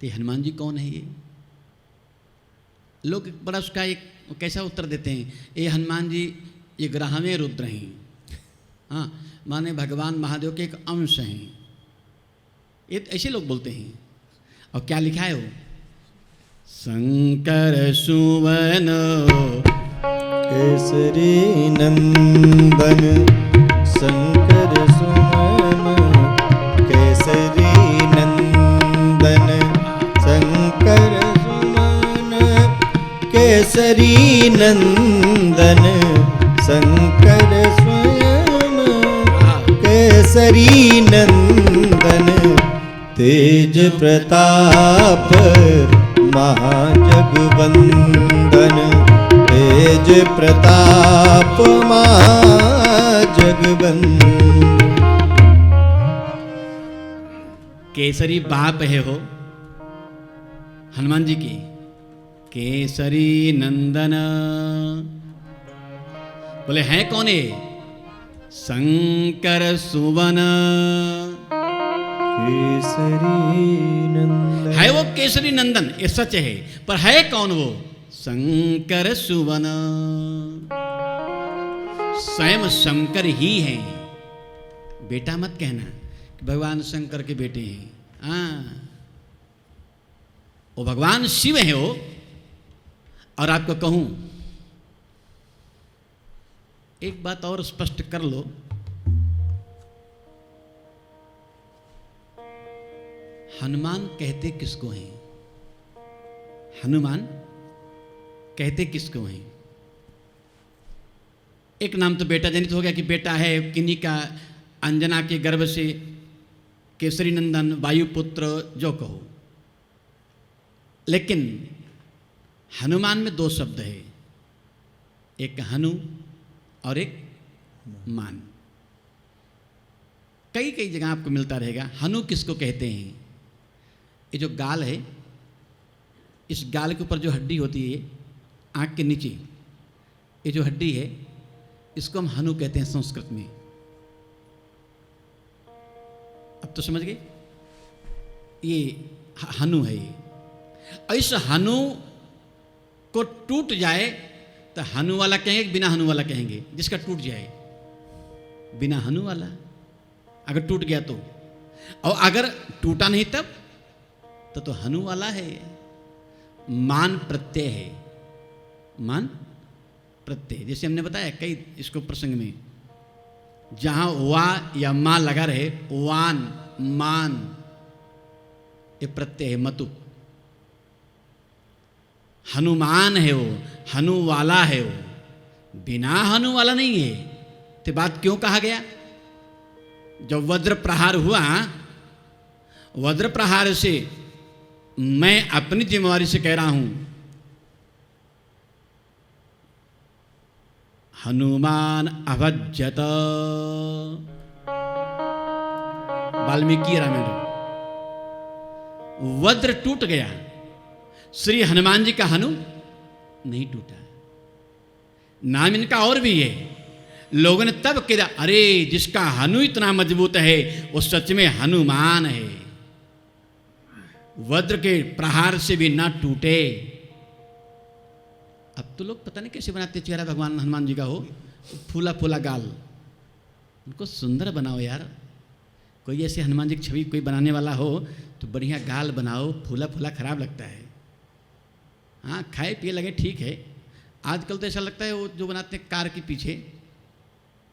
तो हनुमान जी कौन है ये? लोग बड़ा उसका एक कैसा उत्तर देते हैं, ये हनुमान जी ये ग्रहवें रुद्र हैं, हाँ माने भगवान महादेव के एक अंश हैं, ये ऐसे लोग बोलते हैं। और क्या लिखा है वो, शंकर सुवन केसरी नंदन शंकर सुमन केसरी नंदन शंकर सुमन केसरी नंदन शंकर स्वयं केसरी नंदन तेज प्रताप महाजगवंदन तेज प्रताप महाजगवंदन। केसरी बाप है हो हनुमान जी की, केसरी नंदन बोले हैं कौन है? शंकर सुवन केसरी नंदन है वो केसरी नंदन, ये सच है, पर है कौन वो? शंकर सुवन, स्वयं शंकर ही है। बेटा मत कहना कि भगवान शंकर के बेटे हैं, हाँ वो भगवान शिव है वो। और आपको कहूं एक बात और स्पष्ट कर लो, हनुमान कहते किसको हैं? हनुमान कहते किसको हैं? एक नाम तो बेटा जनित हो गया कि बेटा है किन्हीं का, अंजना के गर्भ से केसरी नंदन वायुपुत्र जो कहो, लेकिन हनुमान में दो शब्द है, एक हनु और एक मान। कई कई जगह आपको मिलता रहेगा। हनु किसको कहते हैं? ये जो गाल है, इस गाल के ऊपर जो हड्डी होती है आँख के नीचे, ये जो हड्डी है इसको हम हनु कहते हैं संस्कृत में। अब तो समझ गए, ये हनु है ये। और इस हनु को टूट जाए तो हनु वाला कहेंगे, बिना हनु वाला कहेंगे। जिसका टूट जाए बिना हनु वाला, अगर टूट गया तो, और अगर टूटा नहीं तब तो हनु वाला है। मान प्रत्यय है, मान प्रत्यय। जैसे हमने बताया कई इसको प्रसंग में, जहां वा या मा लगा रहे, वान मान ये प्रत्यय है। मतु हनुमान है वो, हनु वाला है वो, बिना हनु वाला नहीं है। तो बात क्यों कहा गया? जब वज्र प्रहार हुआ, वज्र प्रहार से मैं अपनी जिम्मेवारी से कह रहा हूं, हनुमान अभज्यत। वाल्मीकि रामायण, वज्र टूट गया, श्री हनुमान जी का हनु नहीं टूटा। नाम इनका और भी है। लोगों ने तब कहा, अरे जिसका हनु इतना मजबूत है वो सच में हनुमान है, वज्र के प्रहार से भी ना टूटे। अब तो लोग पता नहीं कैसे बनाते चेहरा भगवान हनुमान जी का हो, फूला फूला गाल, उनको सुंदर बनाओ यार। कोई ऐसे हनुमान जी की छवि कोई बनाने वाला हो तो बढ़िया गाल बनाओ, फूला फूला खराब लगता है। हाँ खाए पिए लगे ठीक है, आजकल तो ऐसा लगता है वो जो बनाते हैं कार के पीछे,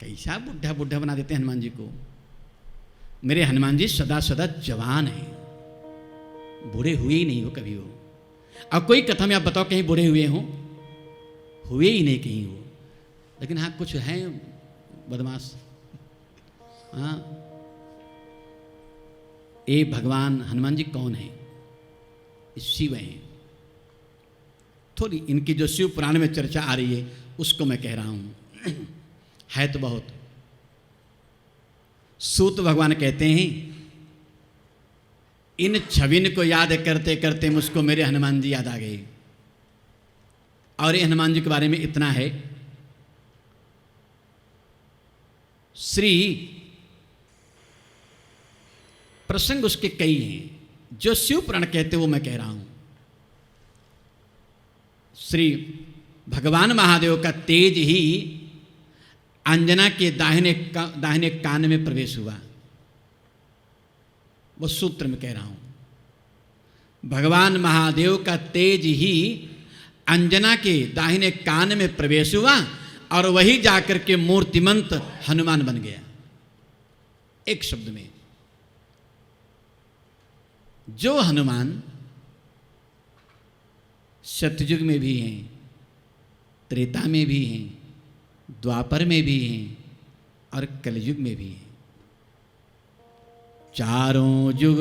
कैसा बुढ़ा बुढ़ा बना देते हैं हनुमान जी को। मेरे हनुमान जी सदा सदा जवान हैं, बूढ़े हुए ही नहीं हो कभी वो। अब कोई कथा में आप बताओ कहीं बूढ़े हुए हों? हुए ही नहीं कहीं वो। लेकिन हाँ कुछ हैं बदमाश। हाँ ये भगवान हनुमान जी कौन है? शिव हैं। थोड़ी इनकी जो शिव पुराण में चर्चा आ रही है उसको मैं कह रहा हूँ। है तो बहुत। सूत भगवान कहते हैं, इन छविन को याद करते करते मुझको मेरे हनुमान जी याद आ गए। और ये हनुमान जी के बारे में इतना है, श्री प्रसंग उसके कई हैं, जो शिव पुराण कहते वो मैं कह रहा हूं। श्री भगवान महादेव का तेज ही अंजना के दाहिने कान में प्रवेश हुआ, वो सूत्र में कह रहा हूं। भगवान महादेव का तेज ही अंजना के दाहिने कान में प्रवेश हुआ और वही जाकर के मूर्तिमंत हनुमान बन गया। एक शब्द में, जो हनुमान सतयुग में भी हैं, त्रेता में भी हैं, द्वापर में भी हैं और कलयुग में भी हैं, चारों युग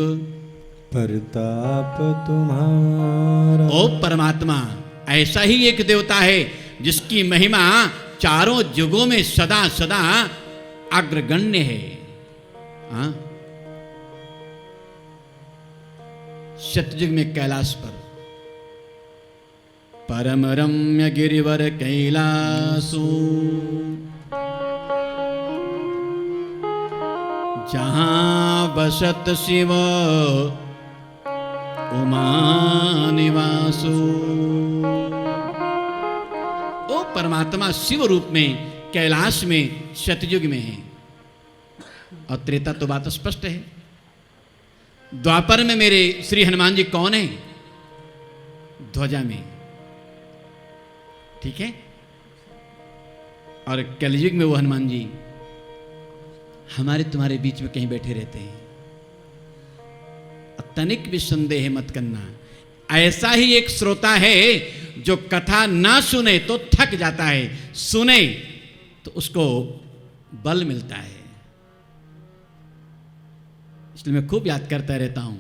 प्रताप तुम्हारा। ओ परमात्मा, ऐसा ही एक देवता है जिसकी महिमा चारों युगों में सदा सदा अग्रगण्य है। हाँ? सतयुग में कैलाश पर परम रम्य गिरिवर कैलासो, जहां बसत शिव उमा निवासो। ओ परमात्मा शिव रूप में कैलाश में सतयुग में है, और त्रेता तो बात स्पष्ट है। द्वापर में मेरे श्री हनुमान जी कौन है? ध्वजा में, ठीक है। और कलयुग में वो हनुमान जी हमारे तुम्हारे बीच में कहीं बैठे रहते हैं। तनिक भी संदेह मत करना, ऐसा ही एक श्रोता है जो कथा ना सुने तो थक जाता है, सुने तो उसको बल मिलता है। इसलिए मैं खूब याद करता रहता हूं,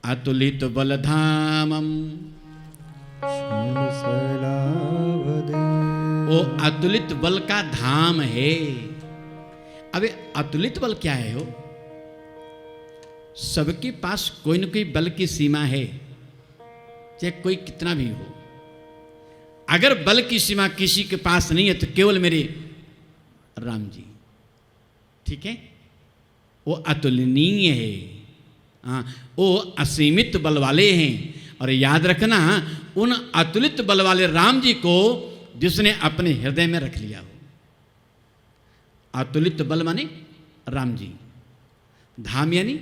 अतुलित बलधामम, वो अतुलित बल का धाम है। अबे अतुलित बल क्या है? हो सबके पास कोई न कोई बल की सीमा है, चाहे कोई कितना भी हो। अगर बल की सीमा किसी के पास नहीं है तो केवल मेरे राम जी, ठीक है, वो अतुलनीय है। हाँ, वो असीमित बल वाले हैं। और याद रखना, उन अतुलित बल वाले राम जी को जिसने अपने हृदय में रख लिया हो। अतुलित बल माने राम जी, धाम यानी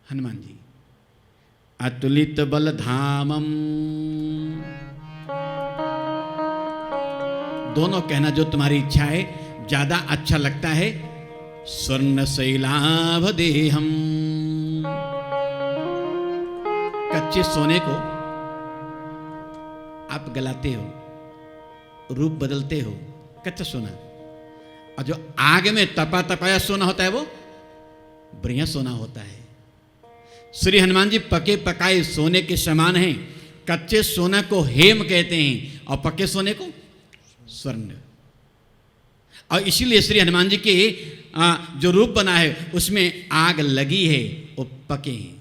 हनुमान जी। अतुलित बल धामम, दोनों कहना जो तुम्हारी इच्छा है, ज्यादा अच्छा लगता है। स्वर्ण शैलाभ देहम, कच्चे सोने को आप गलाते हो, रूप बदलते हो, कच्चा सोना। और जो आग में तपा तपाया सोना होता है वो बढ़िया सोना होता है। श्री हनुमान जी पके पकाए सोने के समान हैं। कच्चे सोना को हेम कहते हैं और पके सोने को स्वर्ण। और इसीलिए श्री हनुमान जी के जो रूप बना है उसमें आग लगी है, वो पके हैं।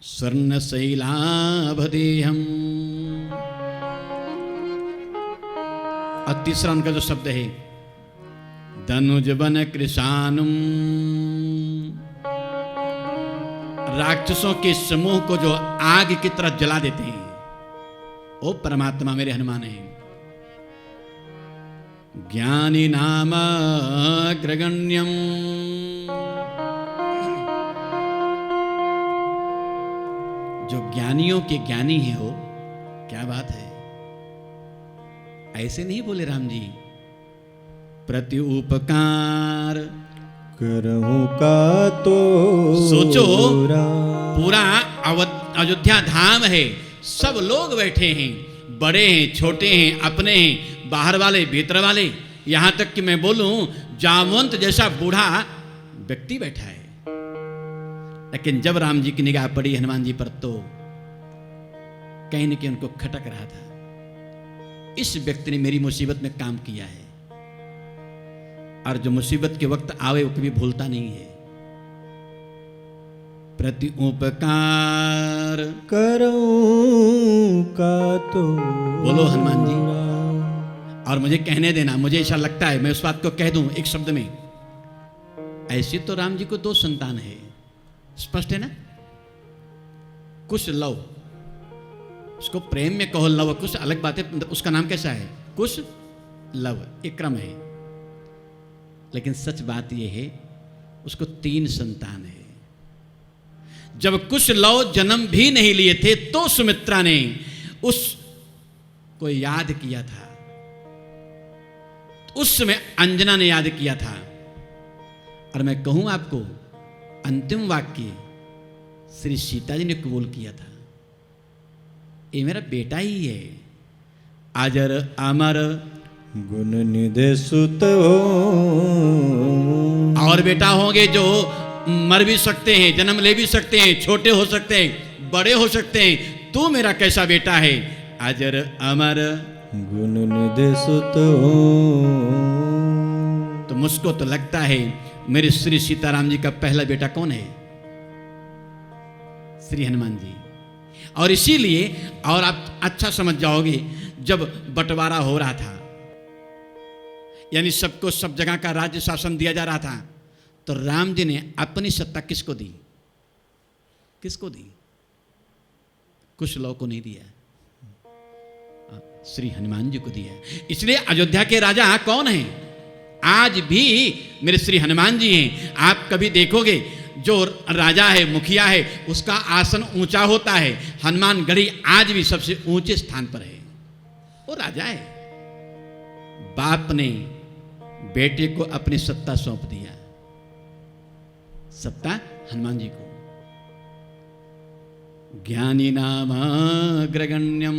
स्वर्ण शैलाभ देहम। और तीसरा उनका जो शब्द है, धनुज बन कृशानुम, राक्षसों के समूह को जो आग की तरह जला देते हैं, ओ परमात्मा मेरे हनुमान हैं। ज्ञानी नाम अग्रगण्यम, जो ज्ञानियों के ज्ञानी है हो। क्या बात है, ऐसे नहीं बोले राम जी। प्रति उपकार करहूं का तो सोचो, पूरा अयोध्या धाम है, सब लोग बैठे हैं, बड़े हैं, छोटे हैं, अपने हैं, बाहर वाले, भीतर वाले, यहां तक कि मैं बोलूं जामवंत जैसा बूढ़ा व्यक्ति बैठा है। लेकिन जब राम जी की निगाह पड़ी हनुमान जी पर तो कहीं न कहीं उनको खटक रहा था, इस व्यक्ति ने मेरी मुसीबत में काम किया है। और जो मुसीबत के वक्त आवे वो कभी भूलता नहीं है। प्रति उपकार करऊं का तो बोलो हनुमान जी। और मुझे कहने देना, मुझे ऐसा लगता है मैं उस बात को कह दूं एक शब्द में। ऐसे तो राम जी को 2 संतान है, स्पष्ट है ना? कुश लव, उसको प्रेम में कहो लव कुश अलग बात है, उसका नाम कैसा है? कुश लव, एक क्रम है। लेकिन सच बात यह है उसको 3 संतान है। जब कुश लव जन्म भी नहीं लिए थे तो सुमित्रा ने उसको याद किया था, उस समय अंजना ने याद किया था। और मैं कहूं आपको, अंतिम वाक्य श्री सीता जी ने कबूल किया था, ये मेरा बेटा ही है। अजर अमर गुण निधि सुत हो। और बेटा होंगे जो मर भी सकते हैं, जन्म ले भी सकते हैं, छोटे हो सकते हैं, बड़े हो सकते हैं। तू मेरा कैसा बेटा है? अजर अमर गुण निधि सुत हो। तो मुझको तो लगता है मेरे श्री सीताराम जी का पहला बेटा कौन है? श्री हनुमान जी। और इसीलिए, और आप अच्छा समझ जाओगे, जब बंटवारा हो रहा था, यानी सबको सब जगह का राज्य शासन दिया जा रहा था, तो राम जी ने अपनी सत्ता किसको दी? किसको दी? कुछ लोगों को नहीं दिया, श्री हनुमान जी को दिया। इसलिए अयोध्या के राजा कौन हैं? आज भी मेरे श्री हनुमान जी हैं। आप कभी देखोगे जो राजा है, मुखिया है, उसका आसन ऊंचा होता है। हनुमानगढ़ी आज भी सबसे ऊंचे स्थान पर है, वो राजा है। बाप ने बेटे को अपनी सत्ता सौंप दिया, सत्ता हनुमान जी को। ज्ञानी नाम अग्रगण्यम,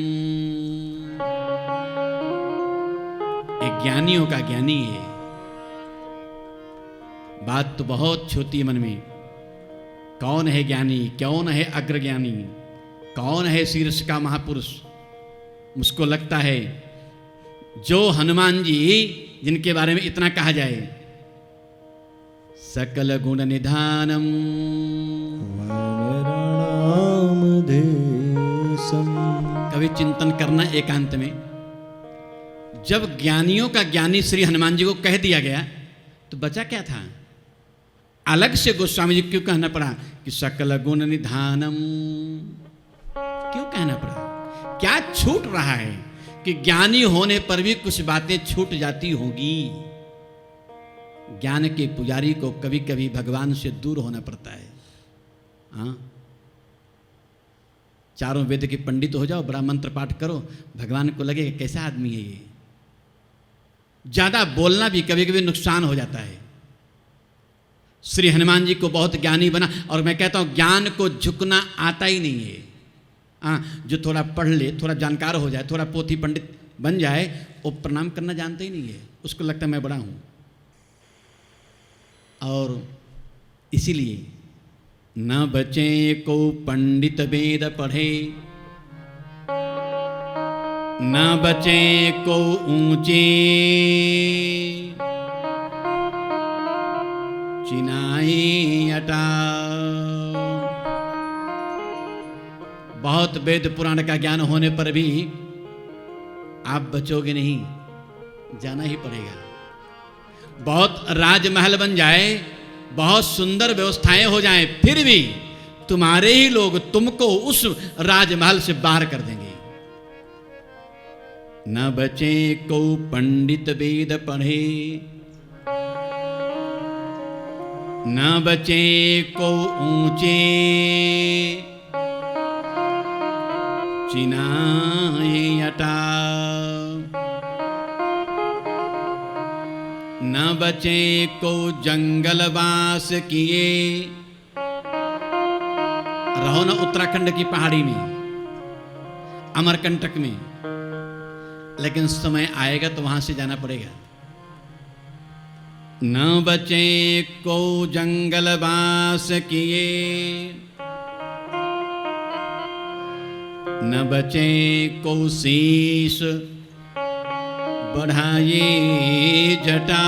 एक ज्ञानियों का ज्ञानी है। बात तो बहुत छोटी मन में, कौन है ज्ञानी, कौन है अग्रज्ञानी, कौन है शीर्ष का महापुरुष? मुझको लगता है जो हनुमान जी जिनके बारे में इतना कहा जाए, सकल गुण निधानम कभी चिंतन करना एकांत में। जब ज्ञानियों का ज्ञानी श्री हनुमान जी को कह दिया गया तो बचा क्या था? अलग से गोस्वामी जी क्यों कहना पड़ा कि सकल गुण निधानम? क्यों कहना पड़ा? क्या छूट रहा है कि ज्ञानी होने पर भी कुछ बातें छूट जाती होंगी। ज्ञान के पुजारी को कभी कभी भगवान से दूर होना पड़ता है। हाँ, चारों वेद के पंडित हो जाओ, बड़ा मंत्र पाठ करो, भगवान को लगेगा कैसा आदमी है ये। ज्यादा बोलना भी कभी कभी नुकसान हो जाता है। श्री हनुमान जी को बहुत ज्ञानी बना, और मैं कहता हूं ज्ञान को झुकना आता ही नहीं है। हाँ, जो थोड़ा पढ़ ले, थोड़ा जानकार हो जाए, थोड़ा पोथी पंडित बन जाए, वो प्रणाम करना जानता ही नहीं है, उसको लगता है मैं बड़ा हूं। और इसीलिए न बचे को पंडित वेद पढ़े, न बचे को ऊंचे चिनाई अटा। बहुत वेद पुराण का ज्ञान होने पर भी आप बचोगे नहीं, जाना ही पड़ेगा। बहुत राजमहल बन जाए, बहुत सुंदर व्यवस्थाएं हो जाएं, फिर भी तुम्हारे ही लोग तुमको उस राजमहल से बाहर कर देंगे। न बचे को पंडित वेद पढ़े, न बचे को ऊंचे चिनाए अटा। न बचे को जंगलवास किए। रहो न उत्तराखंड की पहाड़ी में, अमरकंटक में, लेकिन समय आएगा तो वहां से जाना पड़ेगा। न बचे को जंगलवास किए, न बचे को शीश बढ़ाए जटा।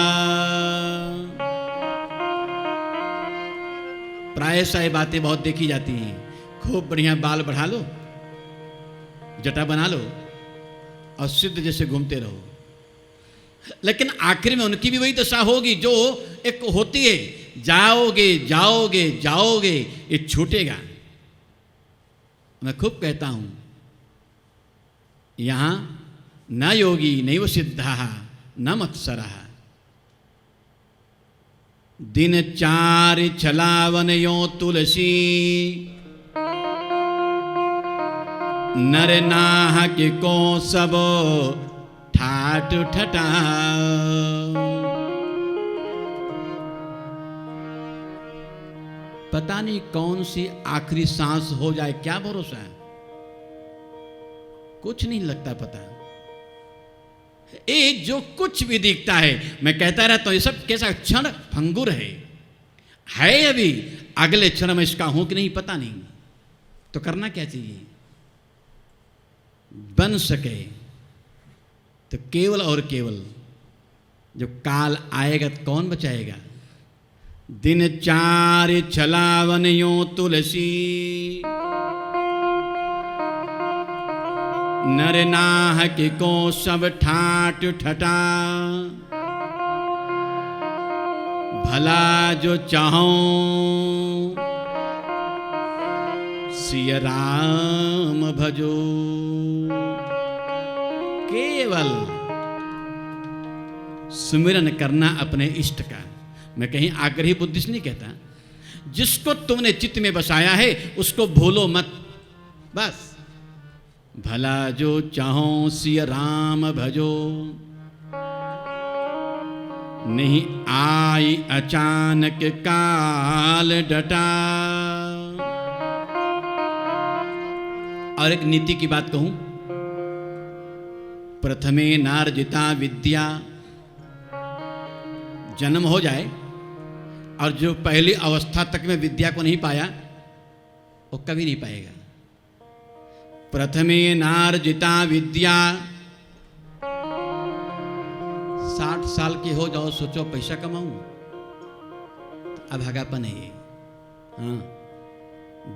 प्रायशः बातें बहुत देखी जाती हैं, खूब बढ़िया बाल बढ़ा लो, जटा बना लो और सिद्ध जैसे घूमते रहो। लेकिन आखिर में उनकी भी वही दशा होगी जो एक होती है जाओगे जाओगे जाओगे, ये छूटेगा। मैं खूब कहता हूं, यहां न योगी नैव सिद्धा न मत्सरः। दिन चारि छलावन यो तुलसी, नर नाहक को सब ठाट ठटा। पता नहीं कौन सी आखिरी सांस हो जाए, क्या भरोसा है, कुछ नहीं लगता पता। ये जो कुछ भी दिखता है, मैं कहता रहता हूं, ये सब कैसा क्षण भंगुर है अभी, अगले क्षण में इसका हूं कि नहीं पता नहीं। तो करना क्या चाहिए? बन सके तो केवल और केवल, जो काल आएगा तो कौन बचाएगा। दिन चारि छलावन यो तुलसी, नर नाहक को सब ठाट ठटा। भला जो चाहो सिय राम भजो। केवल सुमिरन करना अपने इष्ट का। मैं कहीं आग्रही बुद्धि से नहीं कहता, जिसको तुमने चित्त में बसाया है उसको भूलो मत, बस। भला जो चाहो सिय राम भजो, नहीं आई अचानक काल डटा। और एक नीति की बात कहूं, प्रथमे नार्जिता विद्या। जन्म हो जाए और जो पहली अवस्था तक में विद्या को नहीं पाया, वो कभी नहीं पाएगा। प्रथमे नार्जिता विद्या, 60 साल के हो जाओ, सोचो पैसा कमाऊं, अभागापन है ये। हाँ,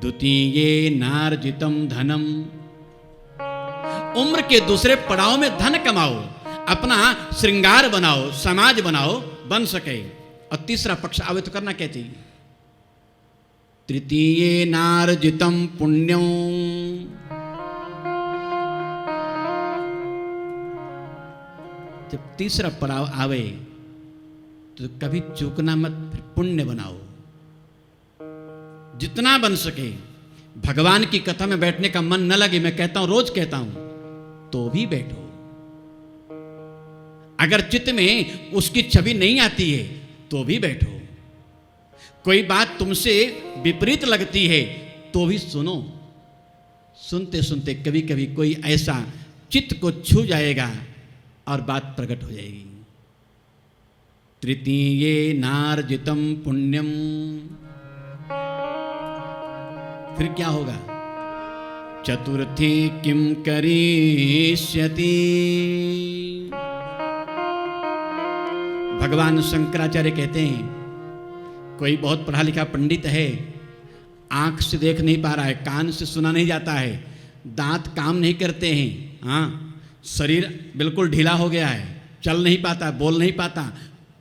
द्वितीये नार्जितम धनम, उम्र के दूसरे पड़ाव में धन कमाओ, अपना श्रृंगार बनाओ, समाज बनाओ, बन सके। और तीसरा पक्ष आवे तो करना क्या चाहिए? तृतीये नार्जितम पुण्यम, जब तीसरा पड़ाव आवे तो कभी चूकना मत, फिर पुण्य बनाओ जितना बन सके। भगवान की कथा में बैठने का मन न लगे, मैं कहता हूं, रोज कहता हूं, तो भी बैठो। अगर चित्त में उसकी छवि नहीं आती है तो भी बैठो। कोई बात तुमसे विपरीत लगती है तो भी सुनो। सुनते सुनते कभी कभी कोई ऐसा चित्त को छू जाएगा और बात प्रकट हो जाएगी। तृतीये नार्जितम पुण्यम, फिर क्या होगा? चतुर्थी किम करिष्यति। भगवान शंकराचार्य कहते हैं, कोई बहुत पढ़ा लिखा पंडित है, आंख से देख नहीं पा रहा है, कान से सुना नहीं जाता है, दांत काम नहीं करते हैं, हाँ, शरीर बिल्कुल ढीला हो गया है, चल नहीं पाता, बोल नहीं पाता,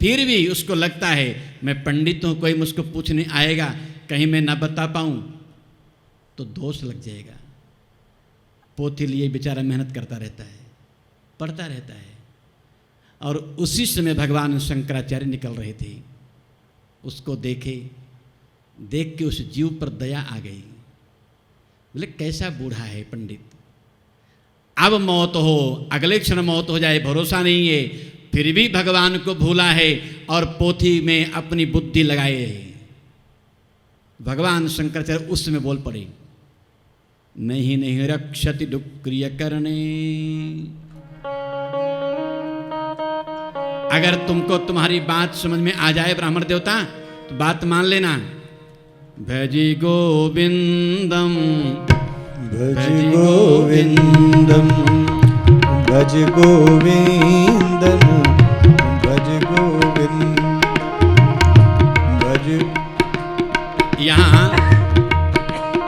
फिर भी उसको लगता है मैं पंडित हूँ, कोई मुझको पूछने आएगा, कहीं मैं ना बता पाऊँ तो दोष लग जाएगा। पोथी लिए बेचारा मेहनत करता रहता है, पढ़ता रहता है। और उसी समय भगवान शंकराचार्य निकल रहे थे, उसको देख के उस जीव पर दया आ गई। बोले कैसा बूढ़ा है पंडित, अब मौत हो, अगले क्षण मौत हो जाए, भरोसा नहीं है, फिर भी भगवान को भूला है और पोथी में अपनी बुद्धि लगाए है। भगवान शंकराचार्य उस समय बोल पड़े, नहीं नहीं रक्षति डुक्रिय करने। अगर तुमको तुम्हारी बात समझ में आ जाए ब्राह्मण देवता, तो बात मान लेना। भजी गोविंदम भज गोविंदम भज गोविंदम भज गोविंद भज। यहाँ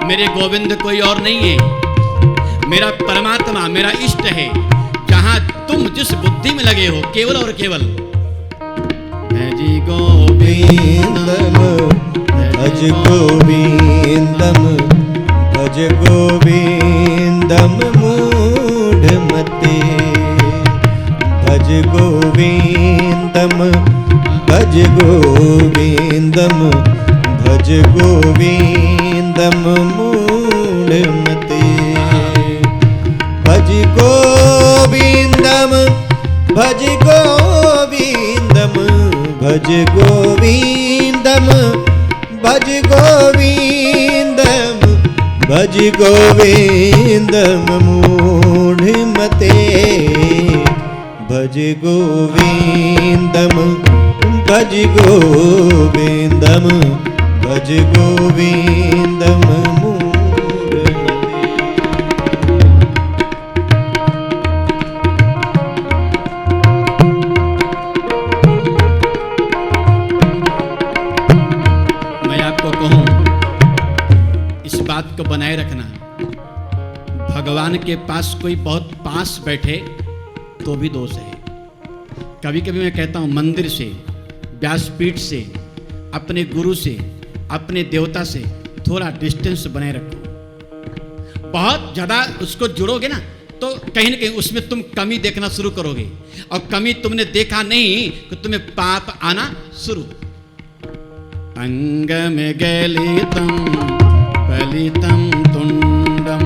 मेरे गोविंद कोई और नहीं है, मेरा परमात्मा, मेरा इष्ट है। जहां तुम जिस बुद्धि में लगे हो, केवल और केवल भजी गोविंदम भज गोविंदम भज गोविंदम मूढ़मते भज गोविंदम भज गोविंदम भज गोविंदम मूढ़मते भज गोविंदम भज गोविंदम भज गोविंदम भज गोविंदम भज गोविंदम मूढ़मते भज गोविंदम भज गोविंदम भज गोविंदम मूढ़मते। मैं आपको कहूं, इस बात को बनाए रखना, भगवान के पास कोई बहुत पास बैठे तो भी दोष है। कभी कभी मैं कहता हूं, मंदिर से, व्यासपीठ से, अपने गुरु से, अपने देवता से थोड़ा डिस्टेंस बनाए रखो। बहुत ज़्यादा उसको जुड़ोगे ना तो कहीं ना कहीं उसमें तुम कमी देखना शुरू करोगे, और कमी तुमने देखा नहीं तो तुम्हें पाप आना शुरू। अंग में गलितम पलितम तुंडम,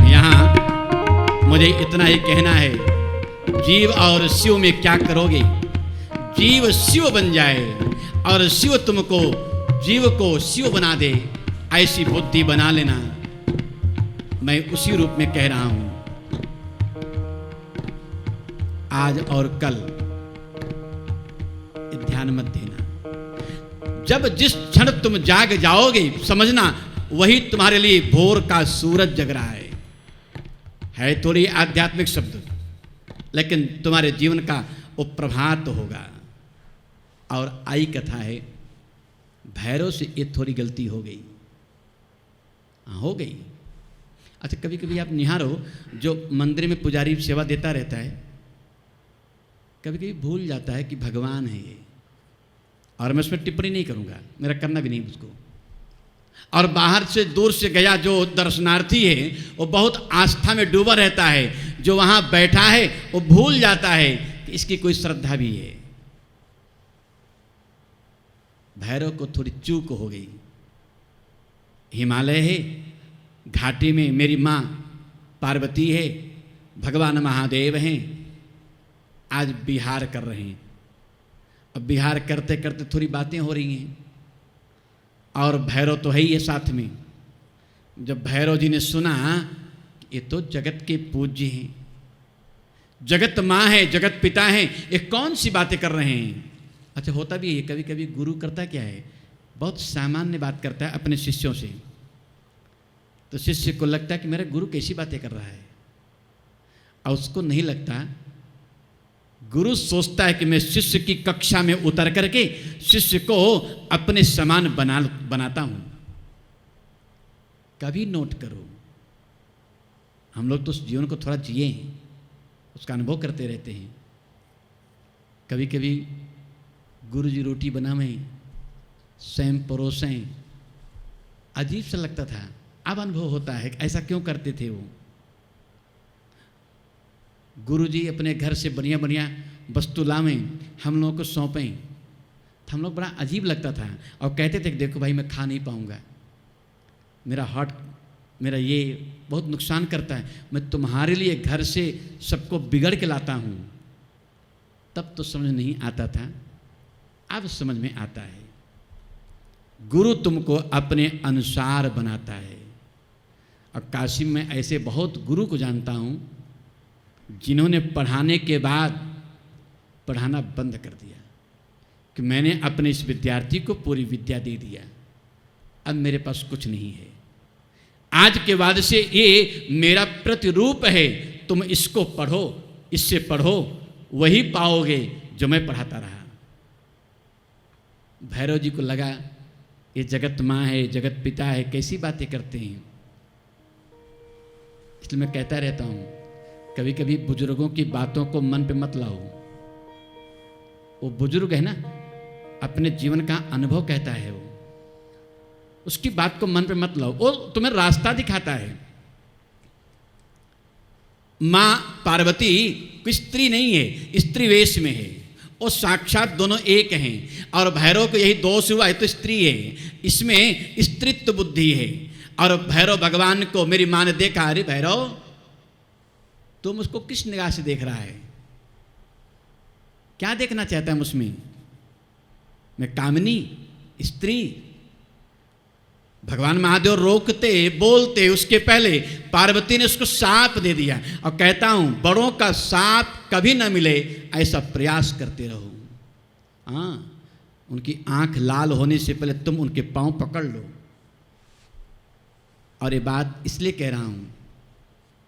यहाँ मुझे इतना ही कहना है, जीव और शिव में क्या करोगे? जीव शिव बन जाए और शिव तुमको, जीव को शिव बना दे, ऐसी बुद्धि बना लेना। मैं उसी रूप में कह रहा हूं, आज और कल ध्यान मत देना। जब जिस क्षण तुम जाग जाओगे, समझना वही तुम्हारे लिए भोर का सूरज जग रहा है थोड़ी आध्यात्मिक शब्द, लेकिन तुम्हारे जीवन का वो प्रभात होगा। और आई कथा है, भैरव से ये थोड़ी गलती हो गई, हो गई। अच्छा, कभी कभी आप निहारो, जो मंदिर में पुजारी सेवा देता रहता है, कभी कभी भूल जाता है कि भगवान है ये, और मैं उसमें टिप्पणी नहीं करूँगा, मेरा करना भी नहीं उसको। और बाहर से दूर से गया जो दर्शनार्थी है वो बहुत आस्था में डूबा रहता है, जो वहाँ बैठा है वो भूल जाता है कि इसकी कोई श्रद्धा भी है। भैरव को थोड़ी चूक हो गई। हिमालय है, घाटी में मेरी माँ पार्वती है, भगवान महादेव हैं, आज विहार कर रहे हैं। अब विहार करते करते थोड़ी बातें हो रही हैं, और भैरव तो है ही है साथ में। जब भैरव जी ने सुना ये तो जगत के पूज्य हैं, जगत माँ है, जगत पिता हैं, ये कौन सी बातें कर रहे हैं। अच्छा, होता भी है कभी कभी, गुरु करता क्या है, बहुत सामान्य बात करता है अपने शिष्यों से, तो शिष्य को लगता है कि मेरा गुरु कैसी बातें कर रहा है, और उसको नहीं लगता। गुरु सोचता है कि मैं शिष्य की कक्षा में उतर करके शिष्य को अपने समान बनाता हूं। कभी नोट करो, हम लोग तो उस जीवन को थोड़ा जिए हैं, उसका अनुभव करते रहते हैं। कभी कभी गुरु जी रोटी बनावें, स्वयं परोसें, अजीब सा लगता था, अब अनुभव होता है ऐसा क्यों करते थे वो। गुरु जी अपने घर से बढ़िया बढ़िया वस्तु लावें, हम लोगों को सौंपें, तो हम लोग बड़ा अजीब लगता था, और कहते थे कि देखो भाई मैं खा नहीं पाऊँगा, मेरा हार्ट, मेरा ये बहुत नुकसान करता है, मैं तुम्हारे लिए घर से सबको बिगड़ के लाता हूँ। तब तो समझ नहीं आता था, अब समझ में आता है। गुरु तुमको अपने अनुसार बनाता है। और काशी में ऐसे बहुत गुरु को जानता हूँ जिन्होंने पढ़ाने के बाद पढ़ाना बंद कर दिया, कि मैंने अपने इस विद्यार्थी को पूरी विद्या दे दिया, अब मेरे पास कुछ नहीं है, आज के बाद से ये मेरा प्रतिरूप है, तुम इसको पढ़ो, इससे पढ़ो, वही पाओगे जो मैं पढ़ाता रहा। भैरव जी को लगा ये जगत माँ है, जगत पिता है, कैसी बातें करते हैं। इसलिए मैं कहता रहता हूँ, कभी कभी बुजुर्गों की बातों को मन पे मत लाओ। वो बुजुर्ग है ना, अपने जीवन का अनुभव कहता है, वो उसकी बात को मन पे मत लाओ, वो तुम्हें रास्ता दिखाता है। मां पार्वती कोई स्त्री नहीं है, स्त्री वेश में है, वो साक्षात दोनों एक हैं। और भैरव को यही दोष हुआ है तो स्त्री है, इसमें स्त्रीत्व बुद्धि है। और भैरव भगवान को मेरी मां ने देखा, अरे भैरव तुम उसको किस निगाह से देख रहा है, क्या देखना चाहता है उसमें? मैं कामिनी स्त्री। भगवान महादेव रोकते बोलते उसके पहले पार्वती ने उसको साप दे दिया और कहता हूं बड़ों का साप कभी ना मिले ऐसा प्रयास करते रहो। हाँ, उनकी आंख लाल होने से पहले तुम उनके पांव पकड़ लो। और ये बात इसलिए कह रहा हूं,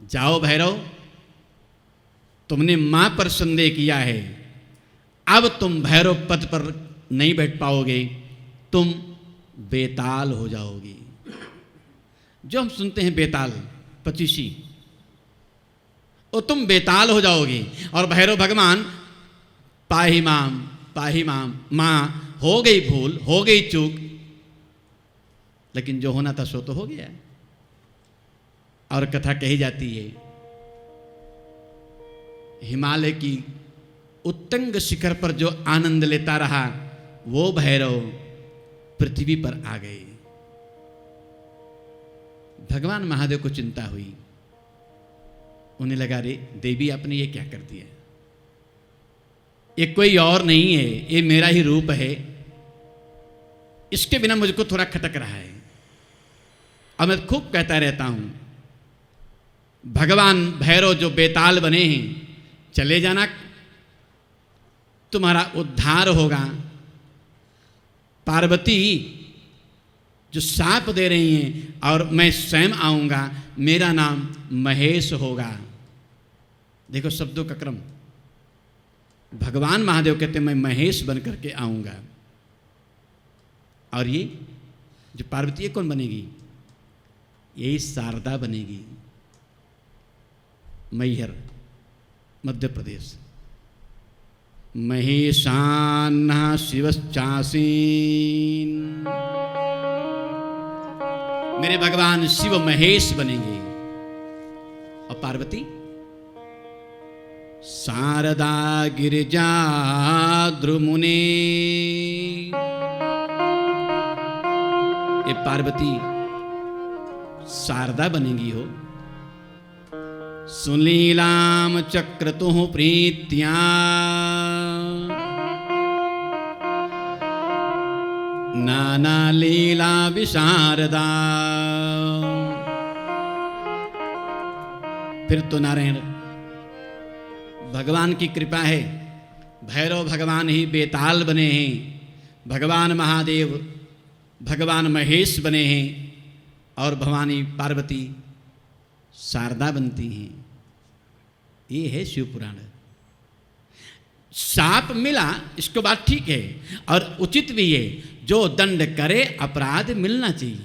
जाओ भैरव, तुमने मां पर संदेह किया है, अब तुम भैरव पद पर नहीं बैठ पाओगे, तुम बेताल हो जाओगी। जो हम सुनते हैं बेताल, पचीसी, और तुम बेताल हो जाओगी। और भैरव भगवान पाही माम, मां हो गई भूल, हो गई चूक, लेकिन जो होना था सो तो हो गया। और कथा कही जाती है, हिमालय की उत्तंग शिखर पर जो आनंद लेता रहा वो भैरव पृथ्वी पर आ गए। भगवान महादेव को चिंता हुई, उन्हें लगा रे देवी आपने ये क्या कर दिया, ये कोई और नहीं है, ये मेरा ही रूप है, इसके बिना मुझको थोड़ा खटक रहा है। अब मैं खूब कहता रहता हूं, भगवान भैरव जो बेताल बने हैं, चले जाना, तुम्हारा उद्धार होगा। पार्वती जो शाप दे रही हैं, और मैं स्वयं आऊंगा, मेरा नाम महेश होगा। देखो शब्दों का क्रम, भगवान महादेव कहते हैं मैं महेश बन करके आऊंगा। और ये जो पार्वती है कौन बनेगी? यही शारदा बनेगी, मैहर मध्य प्रदेश। महेशान्ना शिवश्चासीन, मेरे भगवान शिव महेश बनेंगे। और पार्वती शारदा गिरिजा द्रुमुने, ये पार्वती शारदा बनेंगी हो। सुलीलाम चक्रतुः प्रीत्या, नाना लीला विशारदा। फिर तो नारायण भगवान की कृपा है, भैरव भगवान ही बेताल बने हैं, भगवान महादेव भगवान महेश बने हैं, और भवानी पार्वती शारदा बनती हैं। ये है शिव पुराण। शाप मिला, इसको बात ठीक है और उचित भी है, जो दंड करे अपराध मिलना चाहिए,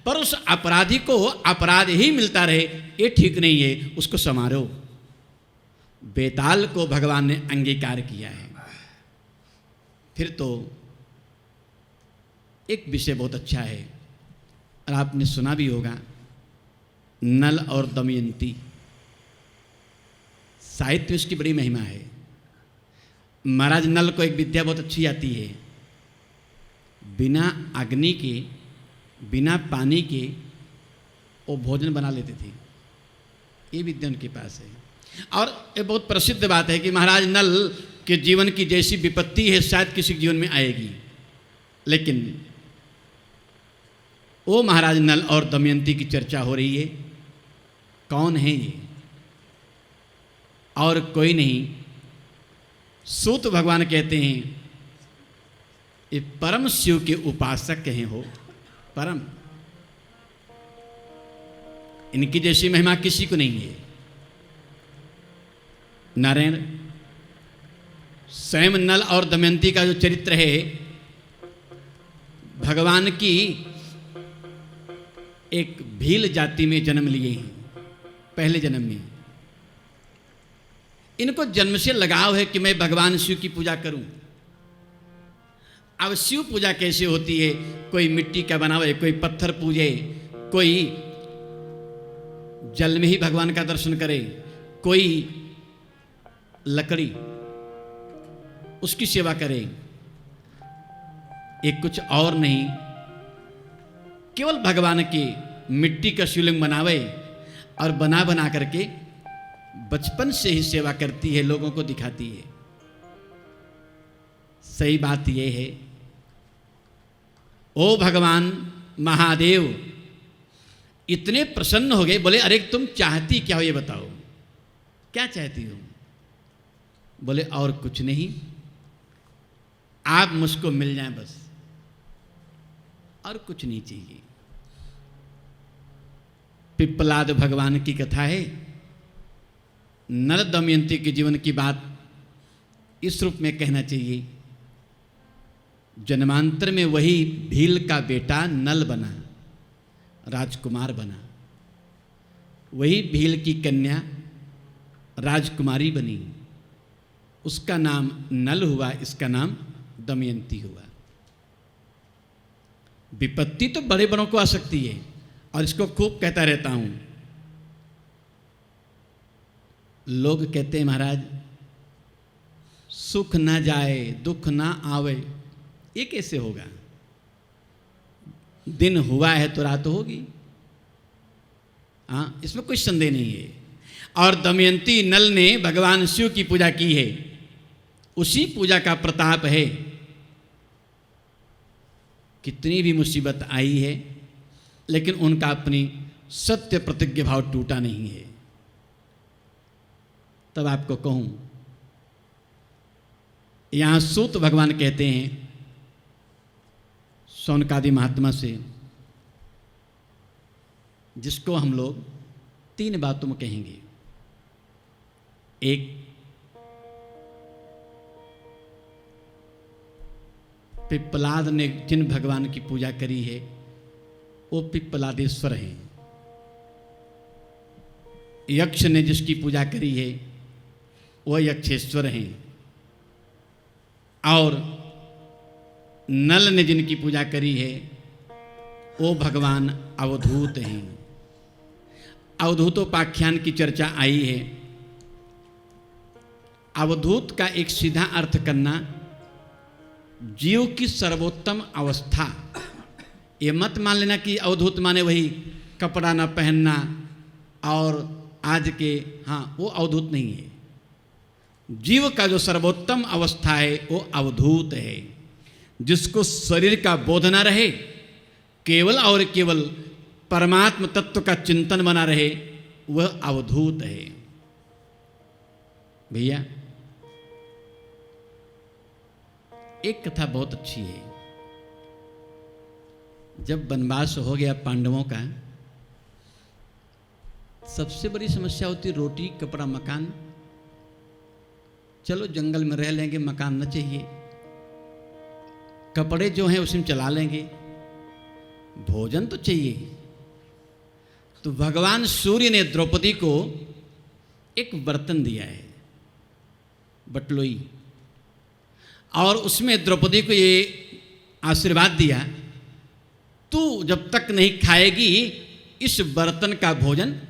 पर उस अपराधी को अपराध ही मिलता रहे ये ठीक नहीं है, उसको समारो। बेताल को भगवान ने अंगीकार किया है। फिर तो एक विषय बहुत अच्छा है, और आपने सुना भी होगा, नल और दमयंती। साहित्य उसकी बड़ी महिमा है। महाराज नल को एक विद्या बहुत अच्छी आती है, बिना अग्नि के बिना पानी के वो भोजन बना लेते थे, ये विद्या उनके पास है। और ये बहुत प्रसिद्ध बात है कि महाराज नल के जीवन की जैसी विपत्ति है शायद किसी के जीवन में आएगी, लेकिन वो महाराज नल और दमयंती की चर्चा हो रही है। कौन है ये? और कोई नहीं, सूत भगवान कहते हैं ये परम शिव के उपासक हैं हो, परम, इनकी जैसी महिमा किसी को नहीं है। नारायण स्वयं नल और दमयंती का जो चरित्र है, भगवान की एक भील जाति में जन्म लिए हैं, पहले जन्म में। इनको जन्म से लगाव है कि मैं भगवान शिव की पूजा करूं। अब शिव पूजा कैसे होती है? कोई मिट्टी का बनावे, कोई पत्थर पूजे, कोई जल में ही भगवान का दर्शन करे, कोई लकड़ी उसकी सेवा करे। एक कुछ और नहीं, केवल भगवान की मिट्टी का शिवलिंग बनावे और बना बना करके बचपन से ही सेवा करती है, लोगों को दिखाती है। सही बात यह है, ओ भगवान महादेव इतने प्रसन्न हो गए, बोले अरे तुम चाहती क्या हो ये बताओ, क्या चाहती हो? बोले और कुछ नहीं, आप मुझको मिल जाएं बस, और कुछ नहीं चाहिए। पिप्पलाद भगवान की कथा है। नल दमयंती के जीवन की बात इस रूप में कहना चाहिए। जन्मांतर में वही भील का बेटा नल बना, राजकुमार बना। वही भील की कन्या राजकुमारी बनी, उसका नाम नल हुआ, इसका नाम दमयंती हुआ। विपत्ति तो बड़े बड़ों को आ सकती है, और इसको खूब कहता रहता हूं। लोग कहते हैं महाराज सुख ना जाए दुख ना आवे, ये कैसे होगा? दिन हुआ है तो रात होगी, हाँ इसमें कोई संदेह नहीं है। और दमयंती नल ने भगवान शिव की पूजा की है, उसी पूजा का प्रताप है। कितनी भी मुसीबत आई है लेकिन उनका अपनी सत्य प्रतिज्ञा भाव टूटा नहीं है। तब आपको कहूं, यहां सूत भगवान कहते हैं शौनकादि महात्मा से, जिसको हम लोग 3 बातों में कहेंगे। एक, पिप्पलाद ने जिन भगवान की पूजा करी है वो पिप्पलादेश्वर हैं। यक्ष ने जिसकी पूजा करी है वह यक्षेश्वर हैं। और नल ने जिनकी पूजा करी है वो भगवान अवधूत हैं। अवधूतोपाख्यान की चर्चा आई है। अवधूत का एक सीधा अर्थ करना, जीव की सर्वोत्तम अवस्था। ये मत मान लेना कि अवधूत माने वही कपड़ा न पहनना और आज के, हाँ वो अवधूत नहीं है। जीव का जो सर्वोत्तम अवस्था है वो अवधूत है। जिसको शरीर का बोध न रहे, केवल और केवल परमात्म तत्व का चिंतन बना रहे, वह अवधूत है। भैया एक कथा बहुत अच्छी है। जब वनवास हो गया पांडवों का, सबसे बड़ी समस्या होती रोटी कपड़ा मकान। चलो जंगल में रह लेंगे, मकान न चाहिए, कपड़े जो हैं उसी में चला लेंगे, भोजन तो चाहिए। तो भगवान सूर्य ने द्रौपदी को एक बर्तन दिया है, बटलोई, और उसमें द्रौपदी को ये आशीर्वाद दिया, तू जब तक नहीं खाएगी इस बर्तन का भोजन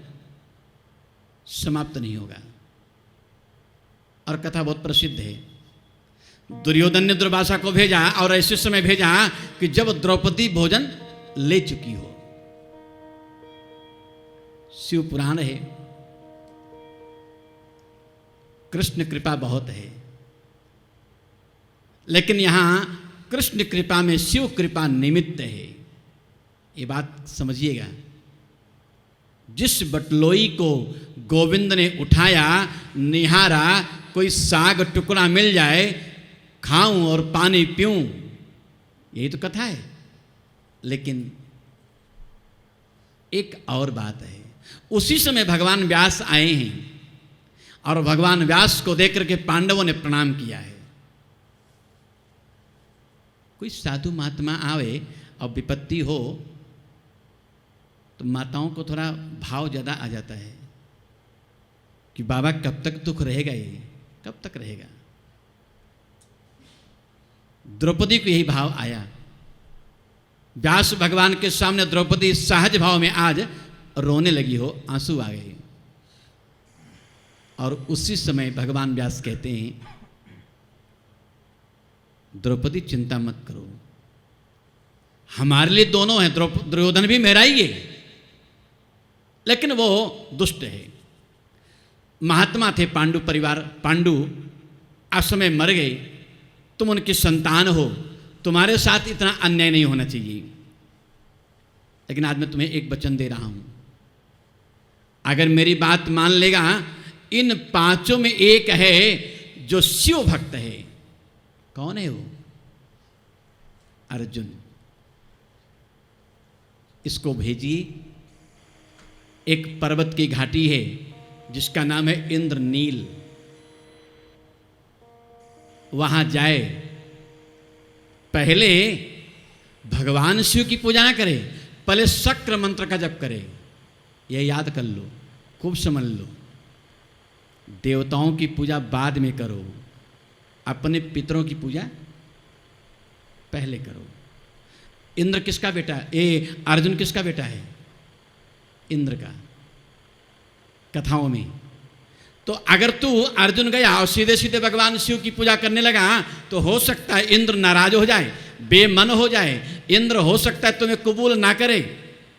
समाप्त नहीं होगा। और कथा बहुत प्रसिद्ध है। दुर्योधन ने दुर्वासा को भेजा और ऐसे समय भेजा कि जब द्रौपदी भोजन ले चुकी हो। शिव पुराण है, कृष्ण कृपा बहुत है, लेकिन यहां कृष्ण कृपा में शिव कृपा निमित्त है। ये बात समझिएगा। जिस बटलोई को गोविंद ने उठाया, निहारा, कोई साग टुकड़ा मिल जाए खाऊं और पानी पीऊं, यही तो कथा है। लेकिन एक और बात है, उसी समय भगवान व्यास आए हैं और भगवान व्यास को देख करके पांडवों ने प्रणाम किया है। कोई साधु महात्मा आवे और विपत्ति हो तो माताओं को थोड़ा भाव ज़्यादा आ जाता है। कि बाबा कब तक दुख रहेगा, ये कब तक रहेगा। द्रौपदी को यही भाव आया। व्यास भगवान के सामने द्रौपदी सहज भाव में आज रोने लगी हो, आंसू आ गए। और उसी समय भगवान व्यास कहते हैं, द्रौपदी चिंता मत करो, हमारे लिए दोनों हैं, दुर्योधन भी मेरा ही है, लेकिन वो दुष्ट है। महात्मा थे पांडु परिवार, पांडु असमय मर गए, तुम उनकी संतान हो, तुम्हारे साथ इतना अन्याय नहीं होना चाहिए। लेकिन आज मैं तुम्हें एक वचन दे रहा हूं, अगर मेरी बात मान लेगा, इन पांचों में एक है जो शिव भक्त है। कौन है वो? अर्जुन। इसको भेजिए, एक पर्वत की घाटी है जिसका नाम है इंद्रनील, वहां जाए, पहले भगवान शिव की पूजा ना करे, पहले शक्र मंत्र का जप करे। यह याद कर लो, खूब समझ लो। देवताओं की पूजा बाद में करो, अपने पितरों की पूजा पहले करो। इंद्र किसका बेटा है? अर्जुन किसका बेटा है? इंद्र का, कथाओं में। तो अगर तू अर्जुन गया और सीधे सीधे भगवान शिव की पूजा करने लगा, तो हो सकता है इंद्र नाराज हो जाए, बेमन हो जाए। इंद्र हो सकता है तुम्हें कबूल ना करे।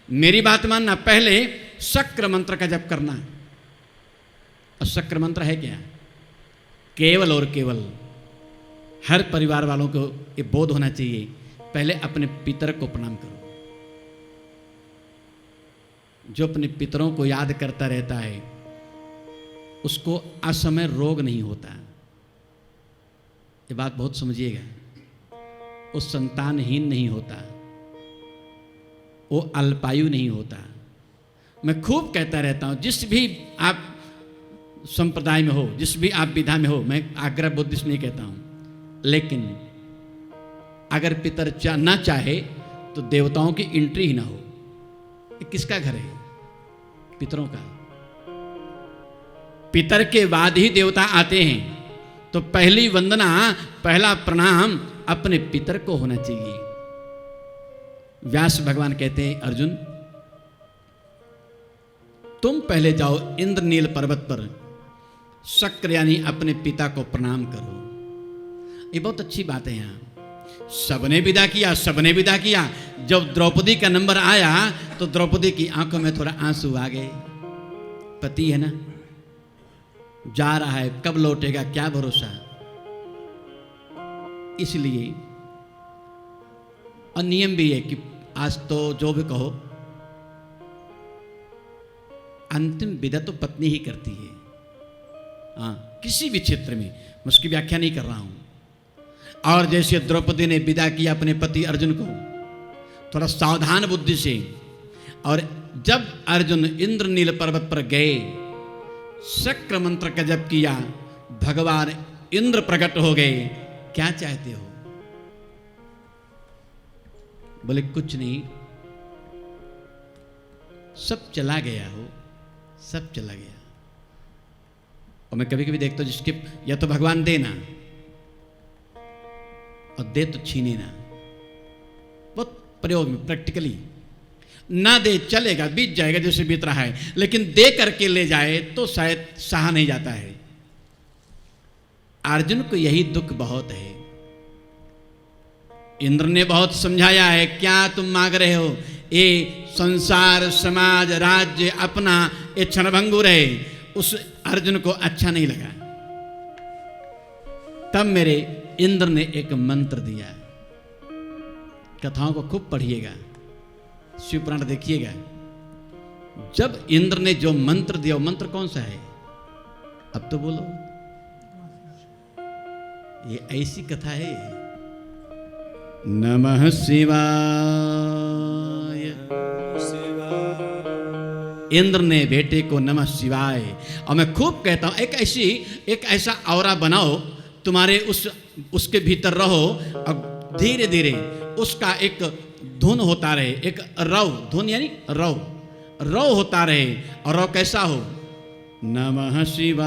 मेरी बात मानना, पहले शक्र मंत्र का जप करना। और शक्र मंत्र है क्या? केवल और केवल हर परिवार वालों को ये बोध होना चाहिए, पहले अपने पितर को प्रणाम करो। जो अपने पितरों को याद करता रहता है, उसको असमय रोग नहीं होता। ये बात बहुत समझिएगा। वो संतानहीन नहीं होता, वो अल्पायु नहीं होता। मैं खूब कहता रहता हूं, जिस भी आप संप्रदाय में हो, जिस भी आप विधा में हो, मैं आग्रह बुद्धिस्ट नहीं कहता हूं, लेकिन अगर पितर ना चाहे तो देवताओं की एंट्री ही ना हो। ये किसका घर है? पितरों का। पितर के बाद ही देवता आते हैं, तो पहली वंदना, पहला प्रणाम अपने पितर को होना चाहिए। व्यास भगवान कहते हैं, अर्जुन तुम पहले जाओ इंद्रनील पर्वत पर, शक्र यानी अपने पिता को प्रणाम करो। ये बहुत अच्छी बात है। यहां सबने विदा किया, सबने विदा किया। जब द्रौपदी का नंबर आया तो द्रौपदी की आंखों में थोड़ा आंसू आ गए। पति है ना, जा रहा है, कब लौटेगा क्या भरोसा। इसलिए और नियम भी है कि आज तो जो भी कहो, अंतिम विदा तो पत्नी ही करती है। हाँ, किसी भी क्षेत्र में, मैं उसकी व्याख्या नहीं कर रहा हूं। और जैसे द्रौपदी ने विदा किया अपने पति अर्जुन को, थोड़ा सावधान बुद्धि से, और जब अर्जुन इंद्रनील पर्वत पर गए, शक्र मंत्र का जप किया, भगवान इंद्र प्रकट हो गए। क्या चाहते हो? बोले कुछ नहीं, सब चला गया हो, सब चला गया। और मैं कभी कभी देखता हूं, जिसके या तो भगवान देना और दे तो छीने ना। बहुत प्रयोग में प्रैक्टिकली, ना दे चलेगा, बीत जाएगा जैसे बीत रहा है, लेकिन दे करके ले जाए तो शायद सहा नहीं जाता है। अर्जुन को यही दुख बहुत है। इंद्र ने बहुत समझाया है, क्या तुम मांग रहे हो? ये संसार, समाज, राज्य अपना ये क्षणभंगुर है। उस अर्जुन को अच्छा नहीं लगा। तब मेरे इंद्र ने एक मंत्र दिया। कथाओं को खूब पढ़िएगा, शिव पुराण देखिएगा। जब इंद्र ने जो मंत्र दिया, वो मंत्र कौन सा है? अब तो बोलो। ये ऐसी कथा है। नमः शिवाय। इंद्र ने बेटे को नमः शिवाय। और मैं खूब कहता हूं, एक ऐसा औरा बनाओ, तुम्हारे उसके भीतर रहो, और धीरे धीरे उसका एक धुन होता रहे, एक रव, धुन यानी रव होता रहे। और रव कैसा हो? नमः शिवाय।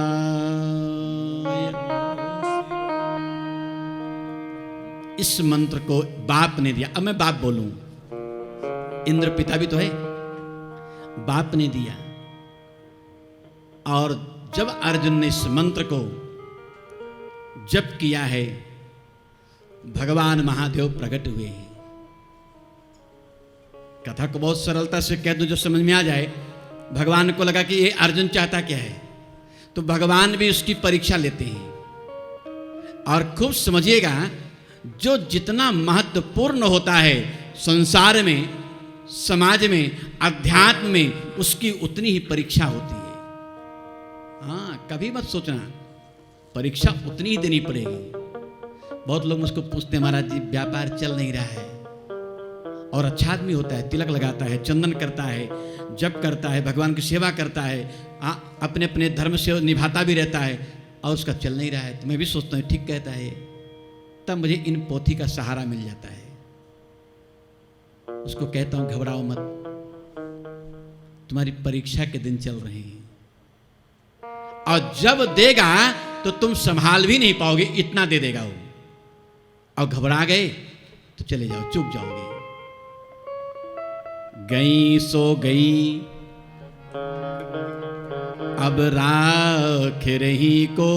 इस मंत्र को बाप ने दिया। अब मैं बाप बोलूं, इंद्र पिता भी तो है, बाप ने दिया। और जब अर्जुन ने इस मंत्र को जप किया है, भगवान महादेव प्रकट हुए हैं। कथा को बहुत सरलता से कह दूं जो समझ में आ जाए। भगवान को लगा कि ये अर्जुन चाहता क्या है, तो भगवान भी उसकी परीक्षा लेते हैं। और खूब समझिएगा, जो जितना महत्वपूर्ण होता है संसार में, समाज में, अध्यात्म में, उसकी उतनी ही परीक्षा होती है। हाँ, कभी मत सोचना परीक्षा उतनी ही देनी पड़ेगी। बहुत लोग मुझको पूछते हैं, महाराज जी व्यापार चल नहीं रहा है, और अच्छा आदमी होता है, तिलक लगाता है, चंदन करता है, जप करता है, भगवान की सेवा करता है, अपने अपने धर्म से निभाता भी रहता है, और उसका चल नहीं रहा है। तो मैं भी सोचता हूँ ठीक कहता है। तब मुझे इन पोथी का सहारा मिल जाता है। उसको कहता हूँ घबराओ मत, तुम्हारी परीक्षा के दिन चल रहे हैं, और जब देगा तो तुम संभाल भी नहीं पाओगे, इतना दे देगा वो। और घबरा गए तो चले जाओ, चुप जाओगे। गई सो गई, अब राख रही को।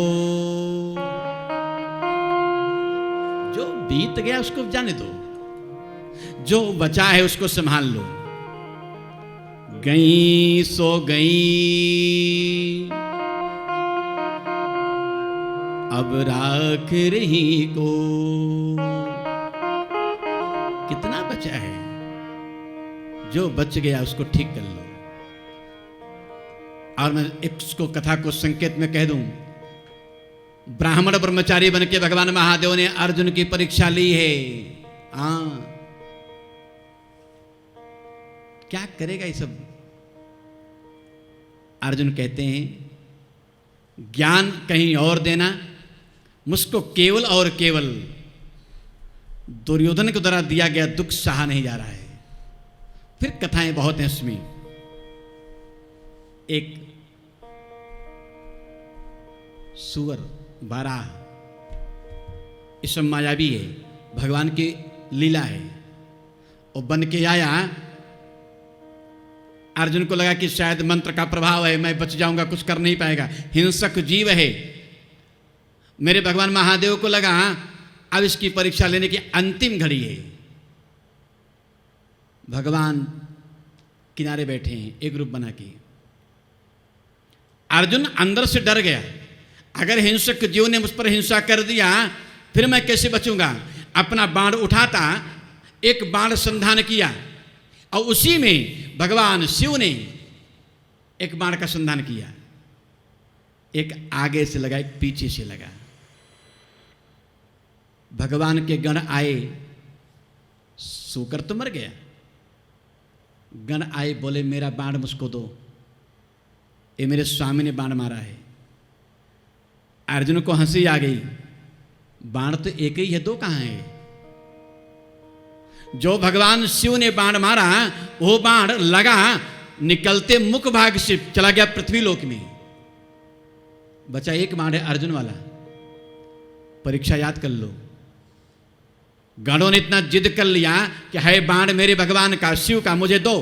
जो बीत गया उसको जाने दो, जो बचा है उसको संभाल लो। गई सो गई, अब राख रही को। कितना बचा है, जो बच गया उसको ठीक कर लो। और मैं इसको कथा को संकेत में कह दूं, ब्राह्मण ब्रह्मचारी बन के भगवान महादेव ने अर्जुन की परीक्षा ली है। हाँ, क्या करेगा ये सब? अर्जुन कहते हैं ज्ञान कहीं और देना, मुझको केवल और केवल दुर्योधन के द्वारा दिया गया दुख सहा नहीं जा रहा है। फिर कथाएं बहुत हैं उसमें। एक सुअर बाराह, इस मायावी है, भगवान की लीला है। वो बन के आया, अर्जुन को लगा कि शायद मंत्र का प्रभाव है, मैं बच जाऊंगा, कुछ कर नहीं पाएगा, हिंसक जीव है। मेरे भगवान महादेव को लगा अब इसकी परीक्षा लेने की अंतिम घड़ी है। भगवान किनारे बैठे हैं एक रूप बना के। अर्जुन अंदर से डर गया, अगर हिंसक जीव ने मुझ पर हिंसा कर दिया फिर मैं कैसे बचूंगा। अपना बाण उठाता, एक बाण संधान किया, और उसी में भगवान शिव ने एक बाण का संधान किया। एक आगे से लगा, एक पीछे से लगा। भगवान के गण आए, सोकर तो मर गया। गण आए, बोले मेरा बाण मुझको दो, ये मेरे स्वामी ने बाण मारा है। अर्जुन को हंसी आ गई, बाण तो एक ही है, दो कहां है? जो भगवान शिव ने बाण मारा वो बाण लगा, निकलते मुख भाग से चला गया पृथ्वी लोक में। बचा एक बाण है अर्जुन वाला। परीक्षा याद कर लो। गणों ने इतना जिद कर लिया कि है बाण मेरे भगवान का, शिव का, मुझे दो।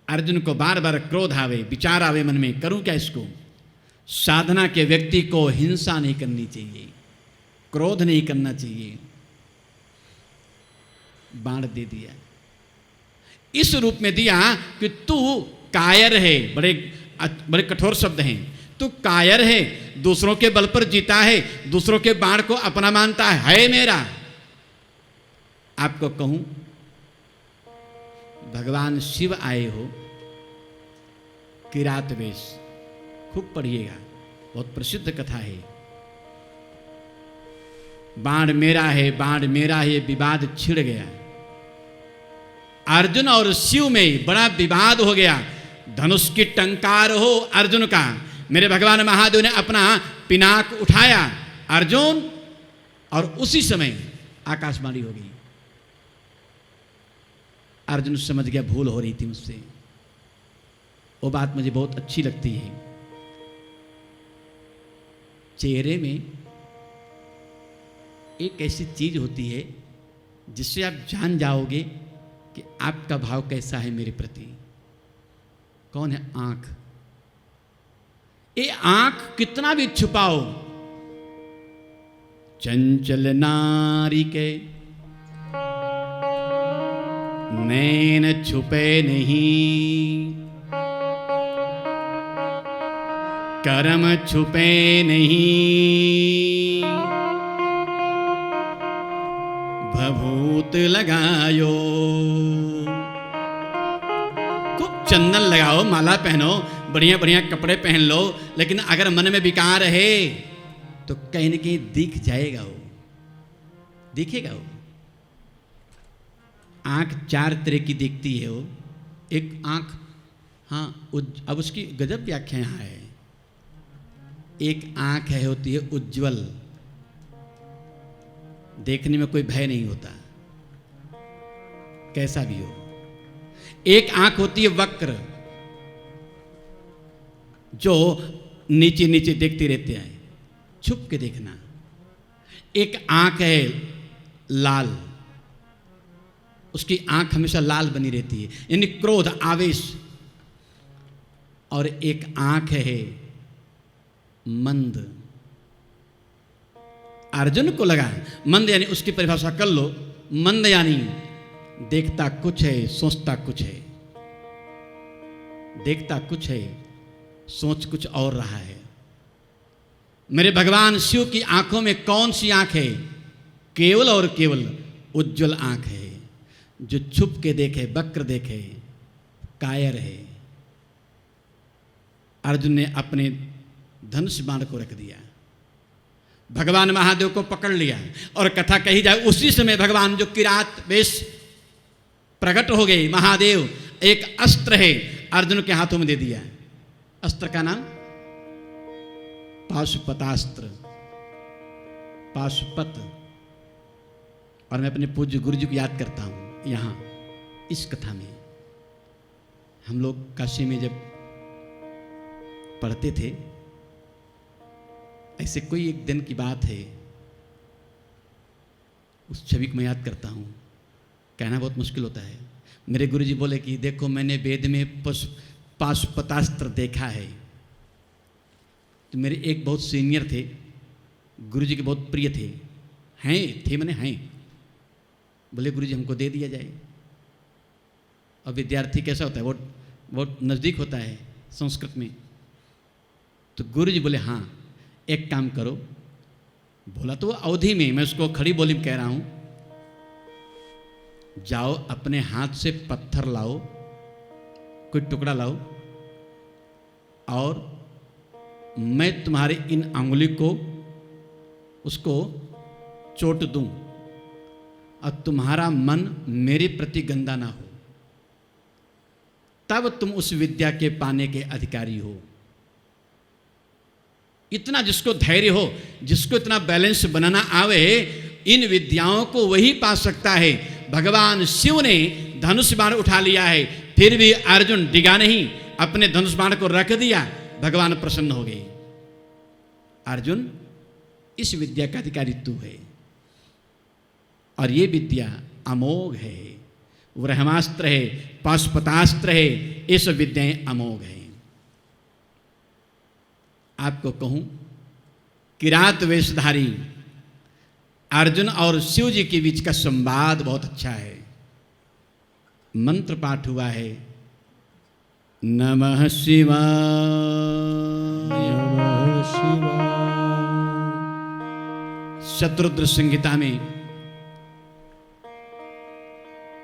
अर्जुन को बार बार क्रोध आवे, विचार आवे मन में, करूं क्या इसको। साधना के व्यक्ति को हिंसा नहीं करनी चाहिए, क्रोध नहीं करना चाहिए। बाण दे दिया, इस रूप में दिया कि तू कायर है। बड़े बड़े कठोर शब्द हैं। तू कायर है, दूसरों के बल पर जीता है, दूसरों के बाण को अपना मानता है मेरा। आपको कहूं, भगवान शिव आए हो किरात वेश, खूब पढ़िएगा, बहुत प्रसिद्ध कथा है। बाण मेरा है, बाण मेरा है, विवाद छिड़ गया। अर्जुन और शिव में बड़ा विवाद हो गया। धनुष की टंकार हो अर्जुन का, मेरे भगवान महादेव ने अपना पिनाक उठाया अर्जुन, और उसी समय आकाशवाणी हो गई। अर्जुन समझ गया भूल हो रही थी मुझसे। वो बात मुझे बहुत अच्छी लगती है। चेहरे में एक ऐसी चीज होती है जिससे आप जान जाओगे कि आपका भाव कैसा है मेरे प्रति। कौन है? आंख। ये आंख कितना भी छुपाओ, चंचल नारी के नैन छुपे नहीं, कर्म छुपे नहीं, भभूत लगायो। खूब चंदन लगाओ, माला पहनो, बढ़िया बढ़िया कपड़े पहन लो, लेकिन अगर मन में विकार है तो कहीं न कहीं दिख जाएगा वो, दिखेगा वो। आंख चार तरह की दिखती है वो। एक आंख, हाँ, अब उसकी गजब व्याख्या यहाँ है। एक आंख है, होती है उज्जवल, देखने में कोई भय नहीं होता, कैसा भी हो। एक आंख होती है वक्र, जो नीचे नीचे देखते रहते हैं, छुप के देखना। एक आंख है लाल, उसकी आंख हमेशा लाल बनी रहती है, यानी क्रोध, आवेश। और एक आंख है मंद। अर्जुन को लगा मंद यानी, उसकी परिभाषा कर लो, मंद यानी देखता कुछ है, सोचता कुछ है। देखता कुछ है, सोच कुछ और रहा है। मेरे भगवान शिव की आंखों में कौन सी आंख है? केवल और केवल उज्जवल आंख है, जो छुप के देखे, वक्र देखे, कायर है। अर्जुन ने अपने धनुष बाण को रख दिया, भगवान महादेव को पकड़ लिया, और कथा कही जाए उसी समय भगवान जो किरात वेश प्रकट हो गए महादेव, एक अस्त्र है अर्जुन के हाथों में दे दिया। अस्त्र का नाम पाशुपतास्त्र, पाशुपत। और मैं अपने पूज्य गुरु जी को याद करता हूं यहाँ इस कथा में। हम लोग काशी में जब पढ़ते थे, ऐसे कोई एक दिन की बात है, उस छवि को मैं याद करता हूँ, कहना बहुत मुश्किल होता है। मेरे गुरुजी बोले कि देखो मैंने वेद में पाशुपतास्त्र देखा है। तो मेरे एक बहुत सीनियर थे, गुरुजी के बहुत प्रिय थे, मैंने हैं। बोले गुरुजी हमको दे दिया जाए। और विद्यार्थी कैसा होता है, वो बहुत नज़दीक होता है संस्कृत में। तो गुरुजी बोले हाँ एक काम करो। बोला तो अवधि में, मैं उसको खड़ी बोली में कह रहा हूं, जाओ अपने हाथ से पत्थर लाओ, कोई टुकड़ा लाओ, और मैं तुम्हारे इन अंगुली को उसको चोट दूं, और तुम्हारा मन मेरे प्रति गंदा ना हो, तब तुम उस विद्या के पाने के अधिकारी हो। इतना जिसको धैर्य हो, जिसको इतना बैलेंस बनाना आवे, इन विद्याओं को वही पा सकता है। भगवान शिव ने धनुष बाण उठा लिया है, फिर भी अर्जुन डिगा नहीं, अपने धनुष बाण को रख दिया, भगवान प्रसन्न हो गए। अर्जुन इस विद्या का अधिकारी तू है, और ये विद्या अमोघ है, ब्रह्मास्त्र है, पाशुपतास्त्र है, ये सब विद्याएं अमोघ है। आपको कहूं, किरात वेशधारी अर्जुन और शिव जी के बीच का संवाद बहुत अच्छा है। मंत्र पाठ हुआ है, नमः शिवाय, नमः शिवाय। शतरुद्र संहिता में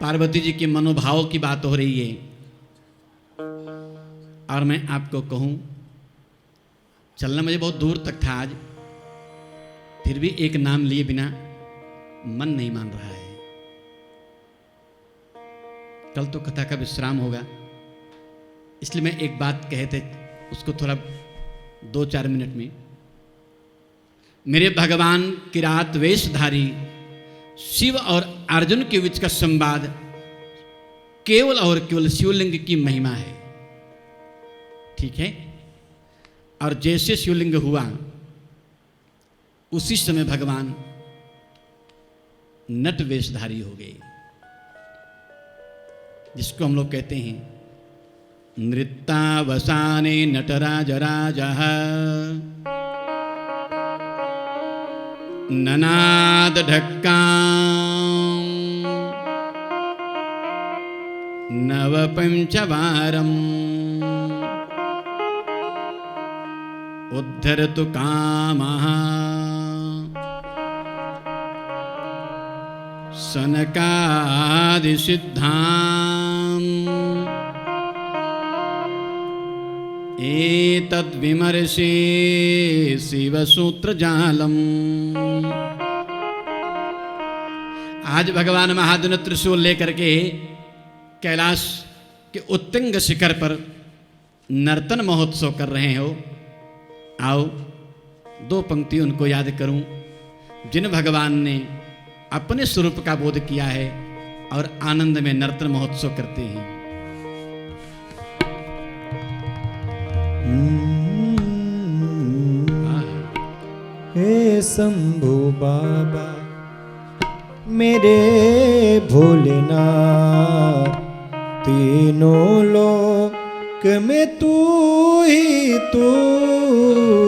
पार्वती जी के मनोभाव की बात हो रही है। और मैं आपको कहूं, चलना मुझे बहुत दूर तक था आज, फिर भी एक नाम लिए बिना मन नहीं मान रहा है। कल तो कथा का विश्राम होगा, इसलिए मैं एक बात कहे थे, उसको थोड़ा 2-4 मिनट में। मेरे भगवान किरात वेशधारी शिव और अर्जुन के बीच का संवाद केवल और केवल शिवलिंग की महिमा है, ठीक है। और जैसे शिवलिंग हुआ उसी समय भगवान नट वेशधारी हो गए, जिसको हम लोग कहते हैं नृत्यावसाने नटराज राजः ननाद ढक्का नवपंचवारम् उद्धरतु कामः सनकादिसिद्धान् एतद्विमर्शे शिवसूत्रजालम्। आज भगवान महादेव ने त्रिशूल लेकर के कैलाश के उत्तुंग शिखर पर नर्तन महोत्सव कर रहे हो। आओ दो पंक्ति उनको याद करूं, जिन भगवान ने अपने स्वरूप का बोध किया है और आनंद में नर्तन महोत्सव करते हैं। हे शंभू बाबा मेरे भोलेनाथ, तीनों लोक में तू ही तू।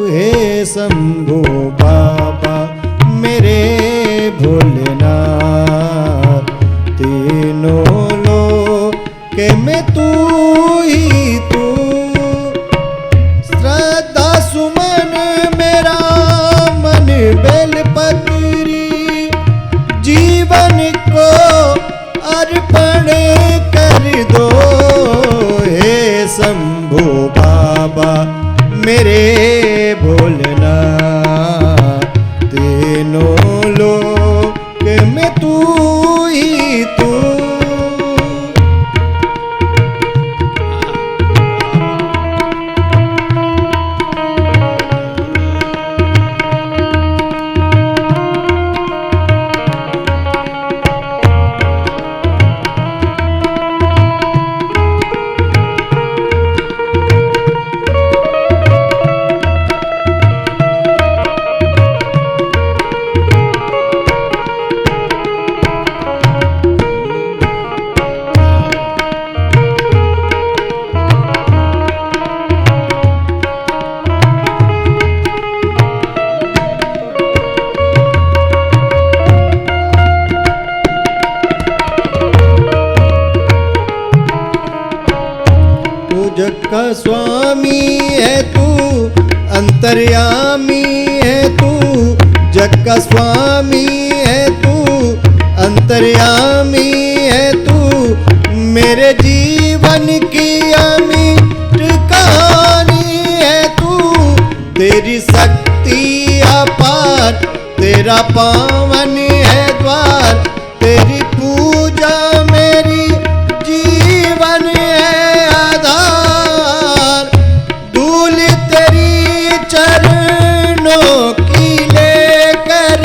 हे शंभू बाबा मेरे भोलेनाथ, तीनों लोक में तू ही तू। श्रद्धा सुमन मेरा मन बेलपत्री, जीवन को अर्पण कर दो। हे शंभू बाबा मेरे भोलेनाथ, तीनों लोक में तू ही तू। जग का स्वामी है तू, अंतर्यामी है तू। जग का स्वामी है तू, अंतर्यामी है तू। मेरे जीवन की अमिट कहानी है तू। तेरी शक्ति अपार, तेरा पावन है द्वार। तेरी पूजा मेरी जीवन है आधार। धूल तेरी चरणों की लेकर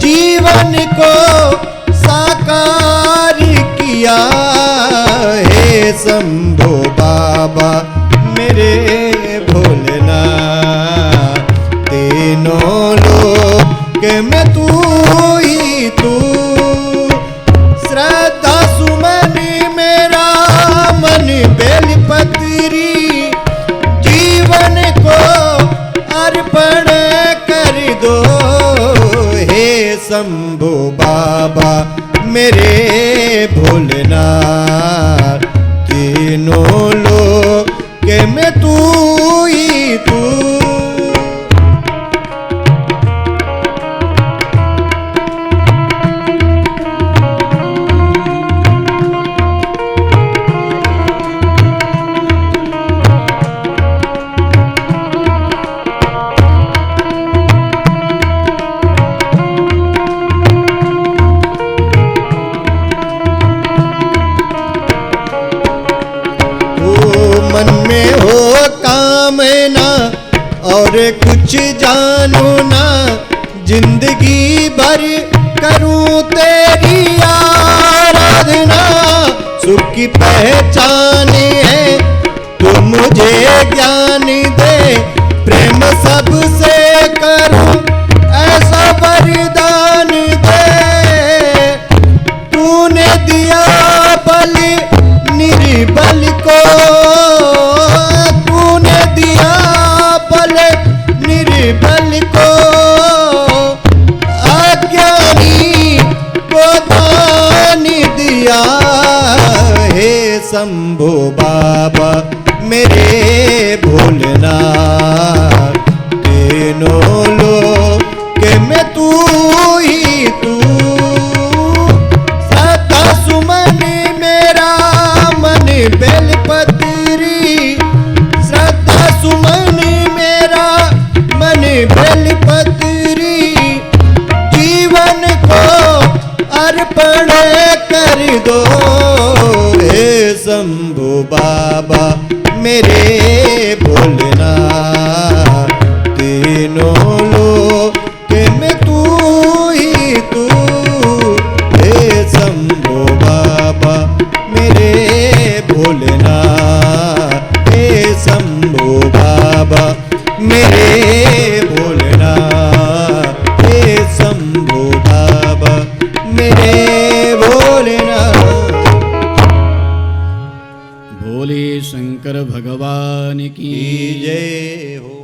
जीवन को साकार किया। हे शंभो बाबा मेरे भोलेनाथ, तीनों लोक में तू ही तू। श्रद्धा सुमन मेरा मन बेलपत्री, जीवन को अर्पण कर दो। हे शंभो बाबा मेरे भोलेनाथ, तीनों लोक में तू ही तू। मन में हो कामना और कुछ जानू ना, जिंदगी भर करूं तेरी आराधना। सुख की पहचान है तू मुझे ज्ञान दे, प्रेम सबसे करूं निर्बल को तूने दिया बल, निर्बल को अज्ञानी को दान दिया। हे शंभो बाबा मेरे भोलेनाथ, तीनों लोक में तू ही तू। सदा सुमन मेरा मन बेलपत्री, सदा सुमन मेरा मन बेलपत्री। जीवन को अर्पण कर दो। हे शंभो बाबा मेरे भोलेनाथ, तीनों लोक में तू ही तू। हे शंभो बाबा मेरे भोलेनाथ, हे शंभो बाबा मेरे भोलेनाथ, हे शंभो बाबा मेरे भोलेनाथ। भोले शंकर भगवान की जय हो।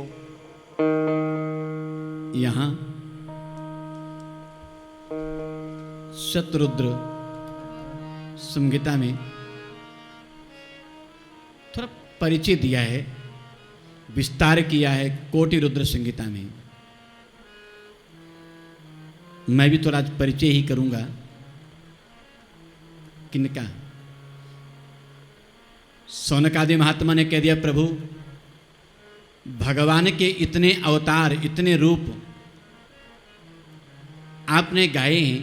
यहाँ शतरुद्र संहिता में थोड़ा परिचय दिया है, विस्तार किया है कोटि रुद्र संहिता में। मैं भी थोड़ा आज परिचय ही करूंगा। किनका? सौनकादि महात्मा ने कह दिया, प्रभु भगवान के इतने अवतार, इतने रूप आपने गाए हैं,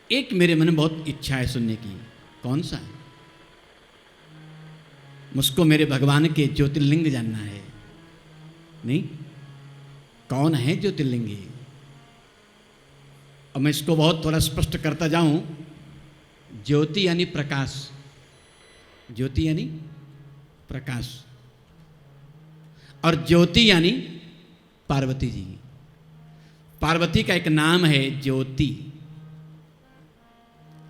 एक मेरे मन में बहुत इच्छा है सुनने की। कौन सा? मुझको मेरे भगवान के ज्योतिर्लिंग जानना है। नहीं, कौन है ज्योतिर्लिंग? और मैं इसको बहुत थोड़ा स्पष्ट करता जाऊं। ज्योति यानी प्रकाश, ज्योति यानी प्रकाश, और ज्योति यानी पार्वती जी। पार्वती का एक नाम है ज्योति।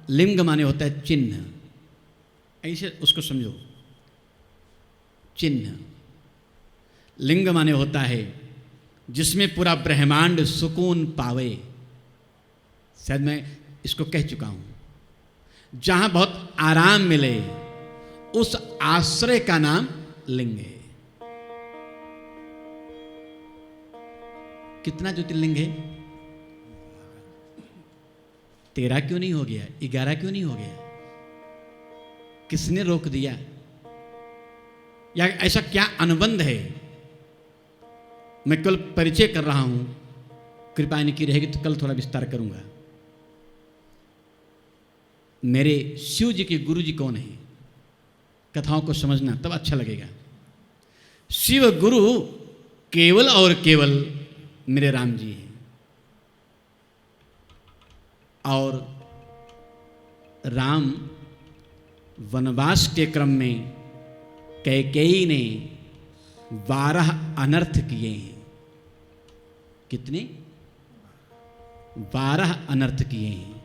लिंग माने होता है चिन्ह, ऐसे उसको समझो। चिन्ह लिंग माने होता है जिसमें पूरा ब्रह्मांड सुकून पावे। शायद मैं इसको कह चुका हूं, जहां बहुत आराम मिले उस आश्रय का नाम लिंग है। कितना ज्योतिर्लिंग है? 13 क्यों नहीं हो गया? 11 क्यों नहीं हो गया? किसने रोक दिया? या ऐसा क्या अनुबंध है? मैं कल परिचय कर रहा हूं, कृपा इनकी रहेगी तो कल थोड़ा विस्तार करूंगा। मेरे शिव जी के गुरु जी कौन है? कथाओं को समझना तब अच्छा लगेगा। शिव गुरु केवल और केवल मेरे राम जी हैं। और राम वनवास के क्रम में कैकेयी ने 12 अनर्थ किए हैं। कितने? 12 अनर्थ किए हैं।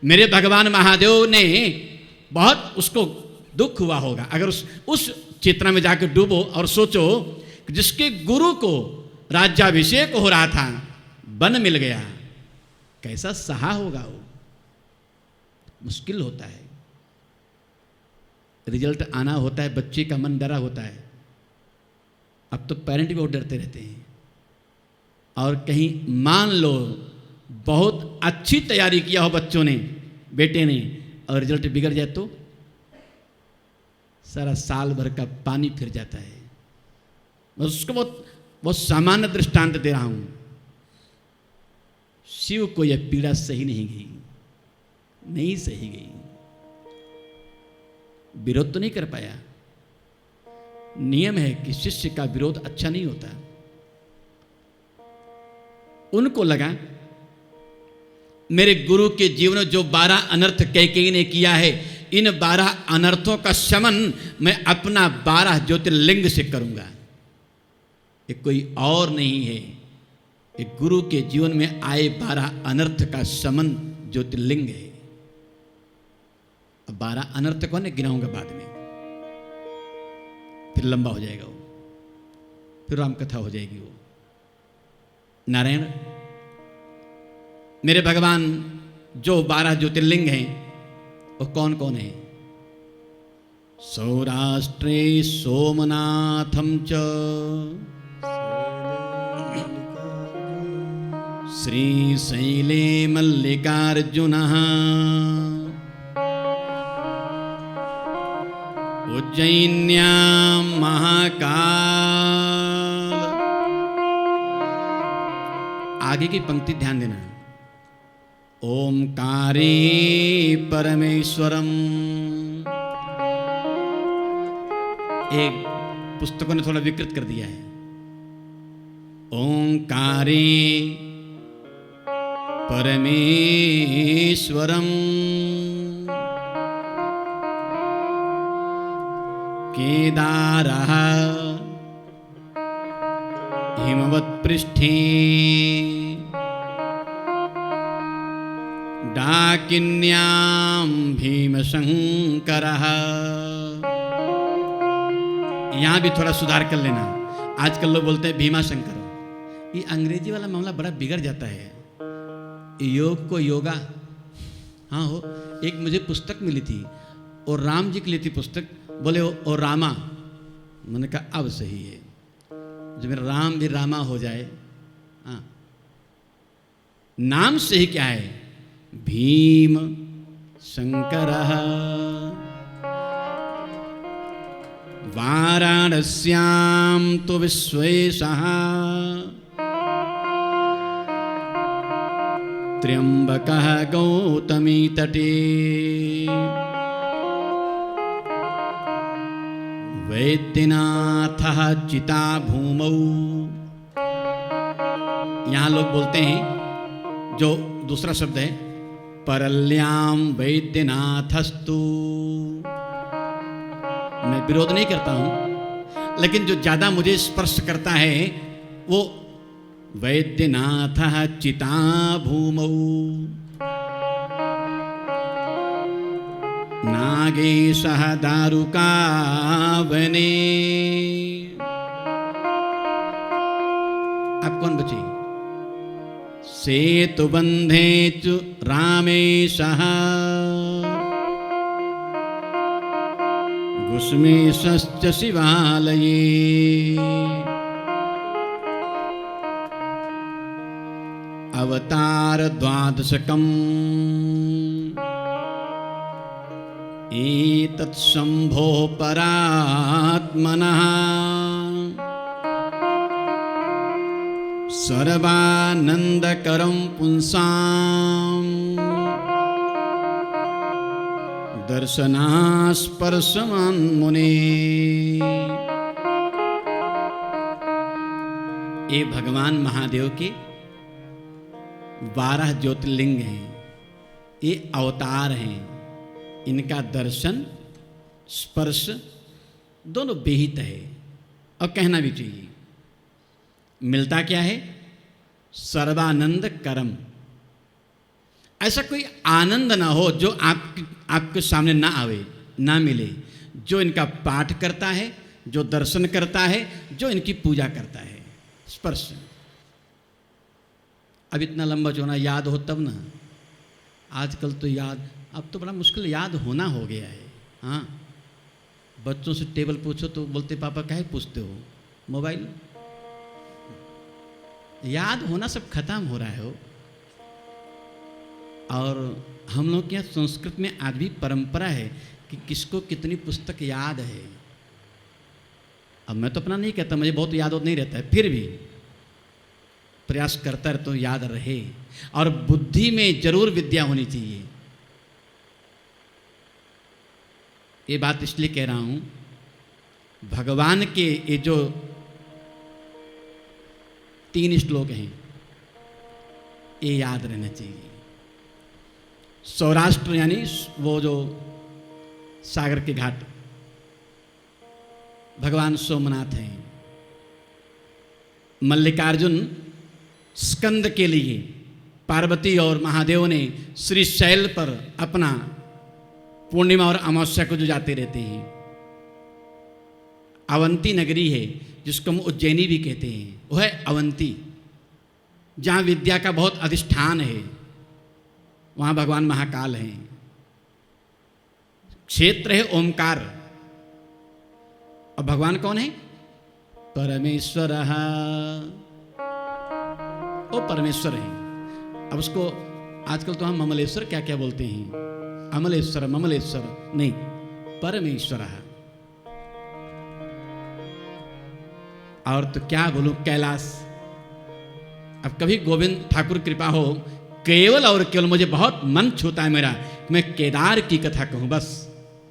मेरे भगवान महादेव ने बहुत उसको दुख हुआ होगा। अगर उस चेतना में जाकर डूबो और सोचो कि जिसके गुरु को राज्याभिषेक हो रहा था, वन मिल गया, कैसा सहा होगा वो। मुश्किल होता है। रिजल्ट आना होता है, बच्चे का मन डरा होता है। अब तो पेरेंट भी बहुत डरते रहते हैं। और कहीं मान लो बहुत अच्छी तैयारी किया हो बच्चों ने, बेटे ने, और रिजल्ट बिगड़ जाए तो सारा साल भर का पानी फिर जाता है। मैं उसको बहुत सामान्य दृष्टांत दे रहा हूं। शिव को यह पीड़ा सही नहीं गई, नहीं सही गई। विरोध तो नहीं कर पाया। नियम है कि शिष्य का विरोध अच्छा नहीं होता। उनको लगा मेरे गुरु के जीवन में जो 12 अनर्थ कैकेयी ने किया है, इन 12 अनर्थों का शमन मैं अपना 12 ज्योतिर्लिंग से करूंगा। ये कोई और नहीं है, एक गुरु के जीवन में आए 12 अनर्थ का शमन ज्योतिर्लिंग है। अब 12 अनर्थकों ने गिनाऊंगा बाद में, फिर लंबा हो जाएगा वो, फिर राम कथा हो जाएगी वो। नारायण, मेरे भगवान जो 12 ज्योतिर्लिंग हैं वो कौन कौन है? सौराष्ट्रे सोमनाथम च श्रीशैले मल्लिकार्जुनः उज्जैन्यां महाकाल। आगे की पंक्ति ध्यान देना। ओंकारे परमेश्वरम। एक पुस्तकों ने थोड़ा विकृत कर दिया है। ओंकारे परमेश्वरम केदारः हिमवत्पृष्ठे डाकिन्यां भीमशंकरः। यहाँ भी थोड़ा सुधार कर लेना। आजकल लोग बोलते हैं भीमा शंकर। ये अंग्रेजी वाला मामला बड़ा बिगड़ जाता है। योग को योगा, हाँ हो। एक मुझे पुस्तक मिली थी और राम जी की ली थी पुस्तक, बोले ओ रामा। मैंने कहा अब सही है, जो मेरा राम भी रामा हो जाए। हाँ, नाम से ही क्या है? भीम शंकरः। वाराणस्यां तु विश्वेशः त्र्यंबकः गौतमी तटे वैद्यनाथः चिता भूमौ। यहाँ लोग बोलते हैं, जो दूसरा शब्द है परल्यां वैद्यनाथस्तु। मैं विरोध नहीं करता हूं, लेकिन जो ज्यादा मुझे स्पर्श करता है वो वैद्यनाथः चिता भूमौ नागेशः दारुकावने। अब कौन बची? सेतुबंधे च रामेशः गुष्मेशश्च शिवालये अवतार द्वादशकम् एतत् शंभो परात्मनः सर्वानंदकरं पुंसां दर्शनास्पर्शमान् मुने। ये भगवान महादेव के 12 ज्योतिर्लिंग हैं, ये अवतार हैं। इनका दर्शन स्पर्श दोनों बेहित है, और कहना भी चाहिए। मिलता क्या है? सर्वानंद करम। ऐसा कोई आनंद ना हो जो आपके सामने ना आवे, ना मिले। जो इनका पाठ करता है, जो दर्शन करता है, जो इनकी पूजा करता है, स्पर्श। अब इतना लंबा चौड़ा याद हो तब ना। आजकल तो याद, अब तो बड़ा मुश्किल याद होना हो गया है। हाँ, बच्चों से टेबल पूछो तो बोलते पापा काहे पूछते हो, मोबाइल। याद होना सब खत्म हो रहा है हो। और हम लोग के यहाँ संस्कृत में आज भी परंपरा है कि किसको कितनी पुस्तक याद है। अब मैं तो अपना नहीं कहता, मुझे बहुत याद नहीं रहता है, फिर भी प्रयास करता रहे तो याद रहे। और बुद्धि में जरूर विद्या होनी चाहिए। ये बात इसलिए कह रहा हूं, भगवान के ये जो 3 श्लोक हैं ये याद रहना चाहिए। सौराष्ट्र यानी वो जो सागर के घाट, भगवान सोमनाथ हैं। मल्लिकार्जुन स्कंद के लिए पार्वती और महादेव ने श्रीशैल पर अपना पूर्णिमा और अमावस्या को जो जाते रहते हैं। अवंती नगरी है जिसको हम उज्जैनी भी कहते हैं, वो है अवंती, जहाँ विद्या का बहुत अधिष्ठान है। वहाँ भगवान महाकाल हैं। क्षेत्र है ओमकार, और भगवान कौन है? परमेश्वर। वो परमेश्वर है। अब उसको आजकल तो हम ममलेश्वर क्या क्या बोलते हैं, अमलेश्वर ममलेश्वर नहीं, परमेश्वर। और तो क्या बोलूं, कैलाश। अब कभी गोविंद ठाकुर कृपा हो, केवल और केवल मुझे बहुत मन छूता है मेरा, मैं केदार की कथा कहूं बस।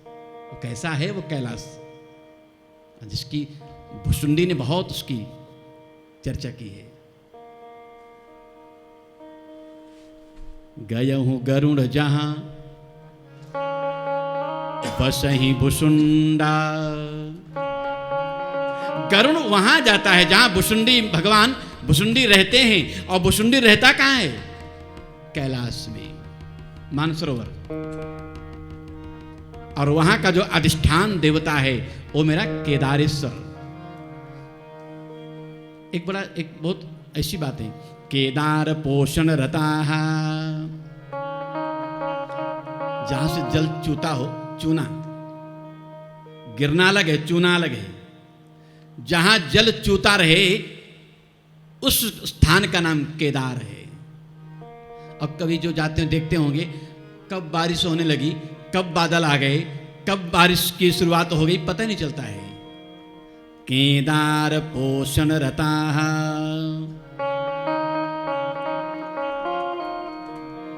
वो कैसा है वो कैलाश, जिसकी भुसुंडी ने बहुत उसकी चर्चा की है। गय हूं गरुड़ जहां बसही भुसुंडा। गरुड़ वहां जाता है जहां भुसुंडी भगवान भुसुंडी रहते हैं, और भुसुंडी रहता कहां है? कैलाश में, मानसरोवर। और वहां का जो अधिष्ठान देवता है वो मेरा केदारेश्वर। एक बहुत ऐसी बात है, केदार पोषण रता, जहां से जल चूता हो, चूना गिरना अलग है, चूना अलग है। जहां जल चूता रहे उस स्थान का नाम केदार है। अब कभी जो जाते हैं देखते होंगे, कब बारिश होने लगी, कब बादल आ गए, कब बारिश की शुरुआत हो गई, पता नहीं चलता है। केदार पोषण रता,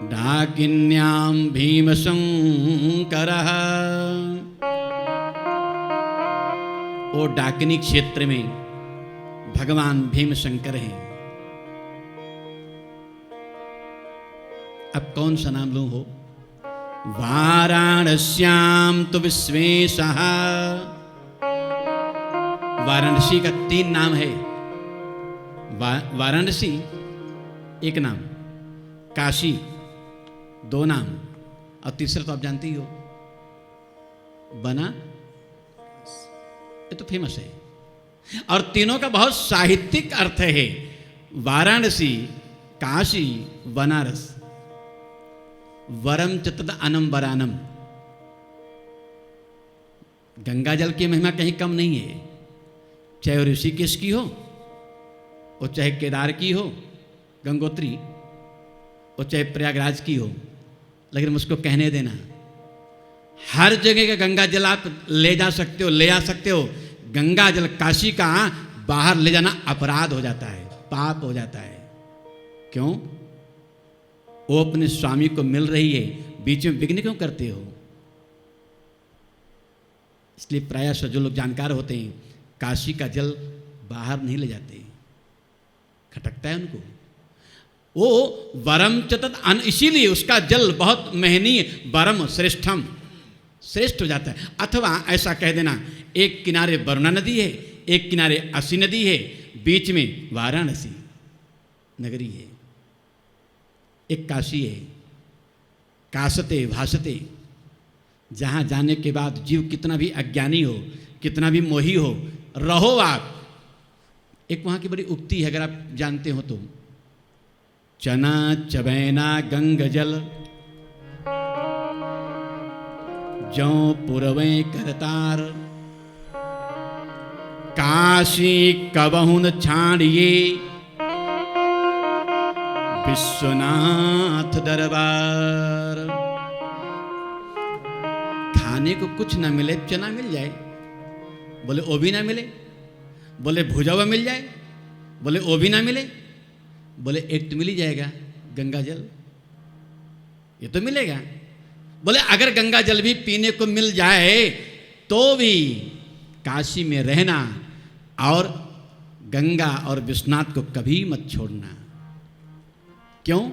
डाकिन्याम भीम शंकर। वो डाकिनी क्षेत्र में भगवान भीम शंकर हैं। अब कौन सा नाम लूं हो? वाराणस्याम तो विश्वेशः। वाराणसी का 3 नाम है। वाराणसी एक नाम, काशी 2 नाम, और तीसरा तो आप जानते ही हो, बना। ये तो फेमस है, और तीनों का बहुत साहित्यिक अर्थ है। वाराणसी, काशी, बनारस। वरम च तद अनम वरानम। गंगा जल की महिमा कहीं कम नहीं है, चाहे ऋषिकेश की हो, और चाहे केदार की हो, गंगोत्री, और चाहे प्रयागराज की हो। लेकिन मुझको कहने देना, हर जगह का गंगा जल आप ले जा सकते हो, ले आ सकते हो। गंगा जल काशी का बाहर ले जाना अपराध हो जाता है, पाप हो जाता है। क्यों? वो अपने स्वामी को मिल रही है, बीच में विघ्न क्यों करते हो? इसलिए प्रायः जो लोग जानकार होते हैं, काशी का जल बाहर नहीं ले जाते, खटकता है उनको। वो वरम चतत अन, इसीलिए उसका जल बहुत महनीय, वरम श्रेष्ठम, श्रेष्ठ हो जाता है। अथवा ऐसा कह देना, एक किनारे वरुणा नदी है, एक किनारे असी नदी है, बीच में वाराणसी नगरी है, एक काशी है। काशते भासते, जहां जाने के बाद जीव कितना भी अज्ञानी हो, कितना भी मोही हो, रहो आप। एक वहां की बड़ी उक्ति है, अगर आप जानते हो तो, चना चबैना गंग जल जौ पुरवे करतार। काशी कबहुन छाड़िए विश्वनाथ दरबार। खाने को कुछ ना मिले, चना मिल जाए, बोले वो भी ना मिले, बोले भुजा हुआ मिल जाए, बोले वो भी ना मिले, बोले एक तो मिल ही जाएगा गंगा जल, ये तो मिलेगा। बोले अगर गंगा जल भी पीने को मिल जाए तो भी काशी में रहना, और गंगा और विश्वनाथ को कभी मत छोड़ना। क्यों?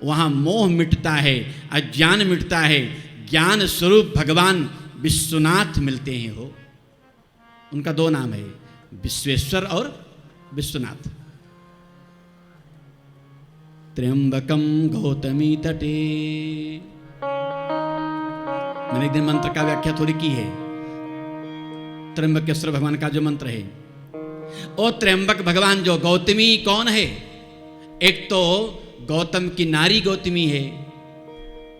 वहाँ मोह मिटता है, अज्ञान मिटता है, ज्ञान स्वरूप भगवान विश्वनाथ मिलते हैं। हो, उनका 2 नाम है, विश्वेश्वर और विश्वनाथ। त्र्यंबकम गौतमी तटे मैंने एक दिन मंत्र का व्याख्या थोड़ी की है। त्र्यंबकेश्वर भगवान का जो मंत्र है, ओ त्र्यंबक भगवान जो गौतमी कौन है? एक तो गौतम की नारी गौतमी है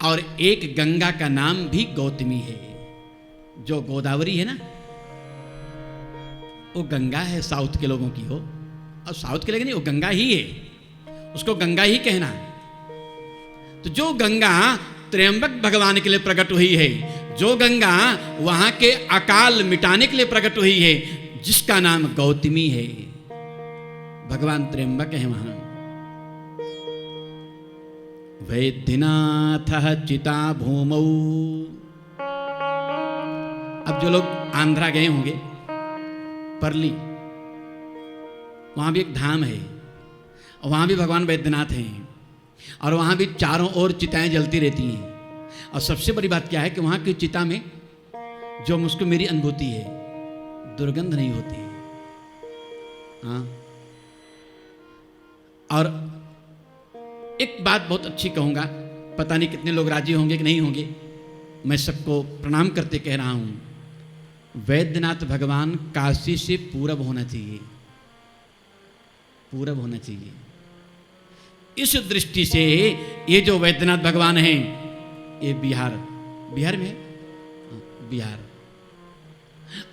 और एक गंगा का नाम भी गौतमी है। जो गोदावरी है ना, वो गंगा है साउथ के लोगों की हो, और साउथ के लोग नहीं, वो गंगा ही है, उसको गंगा ही कहना। तो जो गंगा त्र्यंबक भगवान के लिए प्रकट हुई है, जो गंगा वहां के अकाल मिटाने के लिए प्रकट हुई है, जिसका नाम गौतमी है, भगवान त्र्यंबक है वहां। वैद्यनाथ चिता भूमौ। अब जो लोग आंध्रा गए होंगे, परली, वहां भी एक धाम है, और वहां भी भगवान वैद्यनाथ हैं, और वहां भी चारों ओर चिताएं जलती रहती हैं। और सबसे बड़ी बात क्या है कि वहां की चिता में जो मुझको मेरी अनुभूति है, दुर्गंध नहीं होती है। हाँ, और एक बात बहुत अच्छी कहूंगा, पता नहीं कितने लोग राजी होंगे कि नहीं होंगे, मैं सबको प्रणाम करते कह रहा हूं, वैद्यनाथ भगवान काशी से पूरब होना चाहिए, पूरब होना चाहिए। इस दृष्टि से ये जो वैद्यनाथ भगवान हैं, ये बिहार में है, बिहार।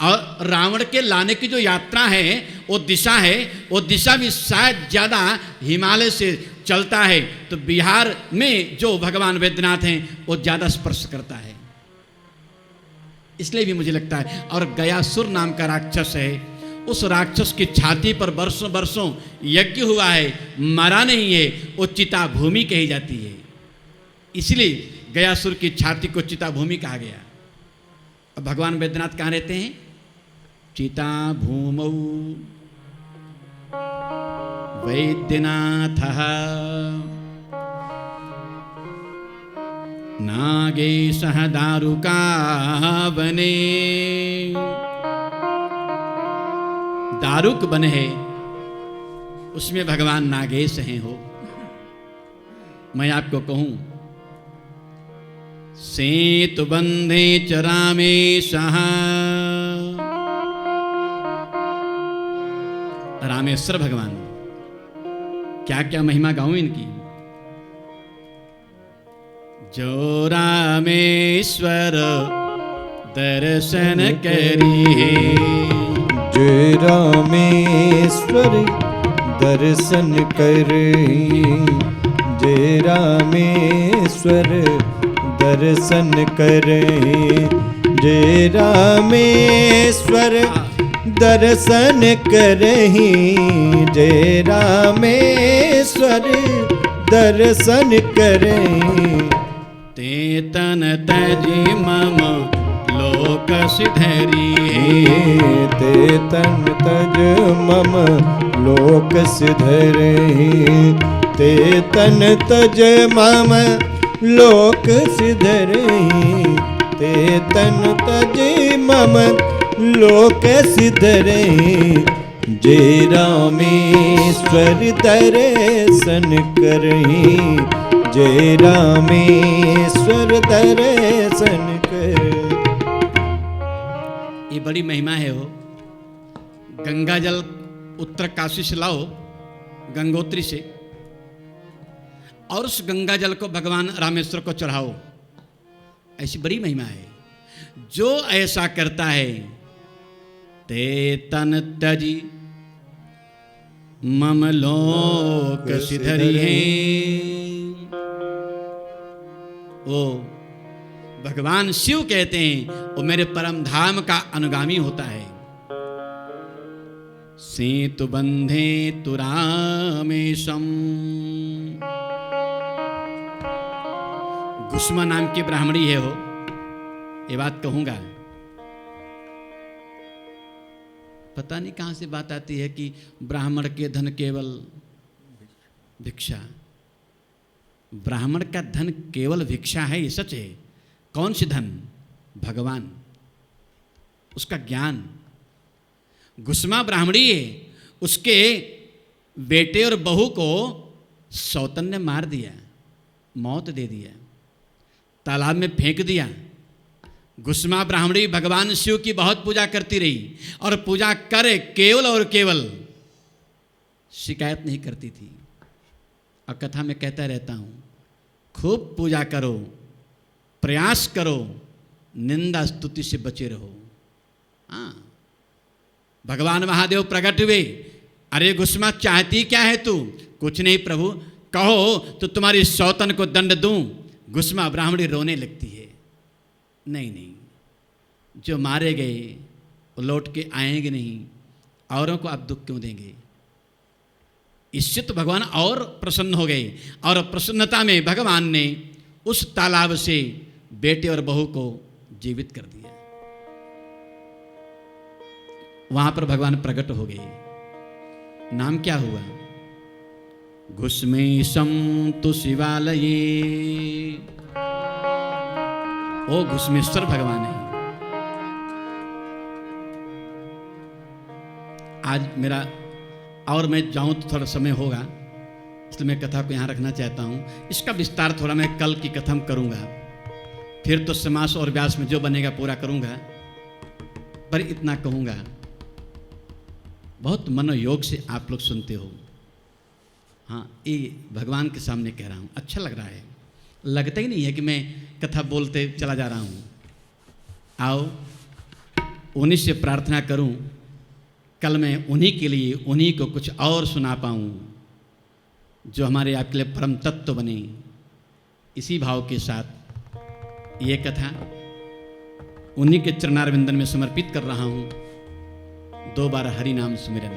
और रावण के लाने की जो यात्रा है, वो दिशा है, वो दिशा भी शायद ज्यादा हिमालय से चलता है, तो बिहार में जो भगवान वैद्यनाथ हैं वो ज्यादा स्पर्श करता है, इसलिए भी मुझे लगता है। और गयासुर नाम का राक्षस है, उस राक्षस की छाती पर बरसों बरसों यज्ञ हुआ है, मरा नहीं है, वो चिता भूमि कही जाती है, इसलिए गयासुर की छाती को चिता भूमि कहा गया। अब भगवान वैद्यनाथ कहाँ रहते हैं? चिता भूमौ वैद्यनाथ नागेशः दारुका बने। दारुक बन है, उसमें भगवान नागेश हैं हो। मैं आपको कहूं, सेतु बंधे च रामेशः, रामेश्वर भगवान, क्या क्या महिमा गाऊं इनकी। जो रामेश्वर दर्शन करी, जय रामेश्वर दर्शन करे, जय रामेश्वर दर्शन करे, जय रामेश्वर दर्शन करहि, जय रामेश्वर दर्शन करहि। ते तन तजि मम लोक सिधरी, ते तन तज मम लोक सिधरहि, ते तन तज मम लोक सिधरहि, ते तन तज मम लोक सिधरहि। जय रामेश्वर दर्शन करहि, जय रामेश्वर दर्शन कर। ये बड़ी महिमा है हो। गंगा जल उत्तर काशी से लाओ, गंगोत्री से, और उस गंगा जल को भगवान रामेश्वर को चढ़ाओ, ऐसी बड़ी महिमा है। जो ऐसा करता है, ते तन तजी मम लोक सिधरी है। वो भगवान शिव कहते हैं, वो मेरे परम धाम का अनुगामी होता है। सेतु बंधे तु रामेशम। गुस्मा नाम की ब्राह्मणी है हो, ये बात कहूंगा। पता नहीं कहां से बात आती है कि ब्राह्मण के धन केवल भिक्षा। ब्राह्मण का धन केवल भिक्षा है, ये सच है। कौन सी धन? भगवान, उसका ज्ञान। गुस्मा ब्राह्मणी है, उसके बेटे और बहू को सौतन ने मार दिया, मौत दे दिया, तालाब में फेंक दिया। गुस्मा ब्राह्मणी भगवान शिव की बहुत पूजा करती रही और पूजा करे केवल और केवल शिकायत नहीं करती थी। और कथा में कहता रहता हूँ, खूब पूजा करो, प्रयास करो, निंदा स्तुति से बचे रहो। हाँ, भगवान महादेव प्रकट हुए, अरे गुस्मा चाहती क्या है तू? कुछ नहीं प्रभु, कहो तो तुम्हारी सौतन को दंड दूं। गुस्मा ब्राह्मणी रोने लगती है, नहीं नहीं, जो मारे गए वो लौट के आएंगे नहीं, औरों को आप दुख क्यों देंगे? इससे तो भगवान और प्रसन्न हो गए और प्रसन्नता में भगवान ने उस तालाब से बेटे और बहू को जीवित कर दिया। वहां पर भगवान प्रकट हो गए। नाम क्या हुआ? घुस्मेशम तु शिवालये। ओ घुस्मेश्वर भगवान है। आज मेरा और मैं जाऊं तो थोड़ा समय होगा, इसलिए मैं कथा को यहाँ रखना चाहता हूँ। इसका विस्तार थोड़ा मैं कल की कथा में करूँगा, फिर तो समास और व्यास में जो बनेगा पूरा करूँगा। पर इतना कहूँगा, बहुत मनोयोग से आप लोग सुनते हो। हाँ, ये भगवान के सामने कह रहा हूँ, अच्छा लग रहा है। लगता ही नहीं है कि मैं कथा बोलते चला जा रहा हूँ। आओ उन्हीं से प्रार्थना करूँ, कल मैं उन्हीं के लिए उन्हीं को कुछ और सुना पाऊँ जो हमारे आपके लिए परम तत्व बने। इसी भाव के साथ ये कथा उन्हीं के चरणारविंदन में समर्पित कर रहा हूँ। 2 बार हरि नाम सुमिरन।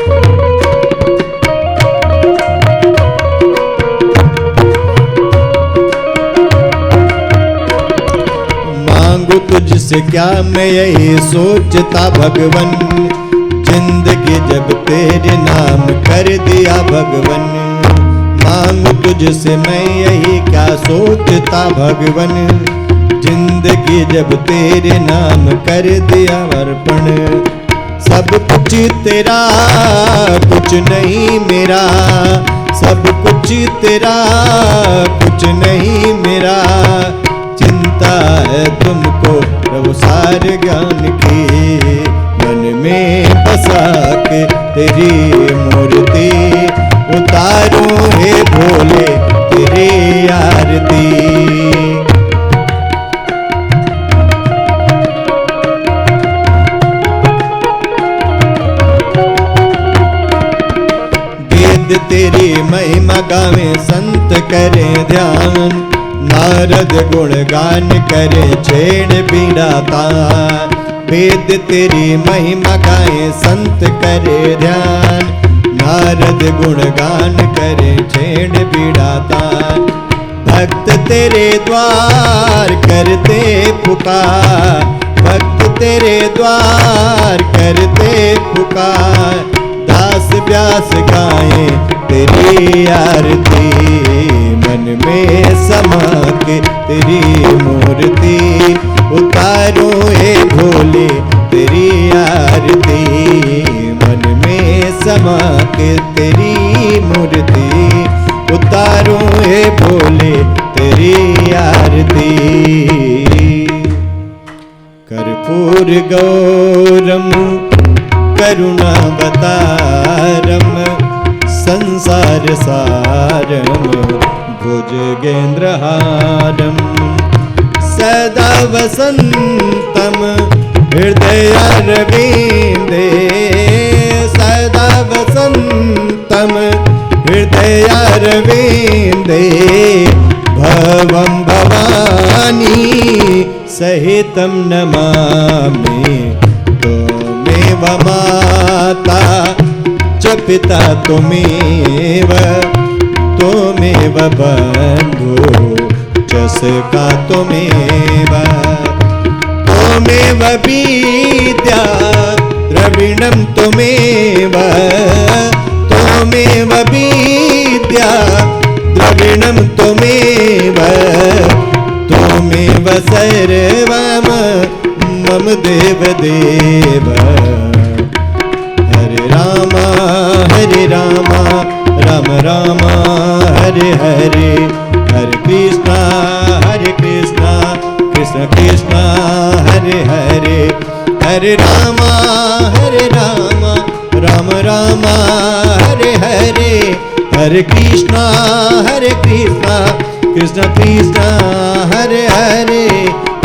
से क्या मैं यही सोचता भगवन, जिंदगी जब तेरे नाम कर दिया भगवन। मांगू तुझसे मैं यही क्या सोचता भगवन, जिंदगी जब तेरे नाम कर दिया अर्पण। सब कुछ तेरा कुछ नहीं मेरा, सब कुछ तेरा कुछ नहीं मेरा। चिंता है तुमको प्रभु सार ज्ञान की, मन में बसा के तेरी मूर्ति उतारूं हे भोले तेरी आरती। वेद तेरी महिमा गावे संत करे ध्यान, नारद गुणगान करे छेड़ बीड़ा तान। वेद तेरी महिमा गाए संत करे ध्यान, नारद गुणगान करे छेड़ बीड़ा तान। भक्त तेरे द्वार करते पुकार, भक्त तेरे द्वार करते पुकार। दास व्यास गाए तेरी आरती, मन में समा के तेरी मूर्ति उतारो हे भोले तेरी आरती। मन में समा के तेरी मूर्ति उतारो हे भोले तेरी आरती। कर्पूर गौरम करुणावतारम संसार सारम भुजगेन्द्रहारम। सदा वसंतम हृदयारविंदे, सदा वसंतम हृदयारविंदे। भवं भवानी सहितं नमामि, त्वमेव माता च पिता त्वमेव, त्वमेव बन्धु च सखा त्वमेव। त्वमेव विद्या द्रविणं त्वमेव, त्वमेव विद्या द्रविणं त्वमेव। त्वमेव सर्वं मम देव देव। हरे राम राम राम हरे हरे, हरे कृष्णा कृष्ण कृष्ण हरे हरे। हरे राम राम राम हरे हरे, हरे कृष्णा कृष्ण कृष्ण हरे हरे।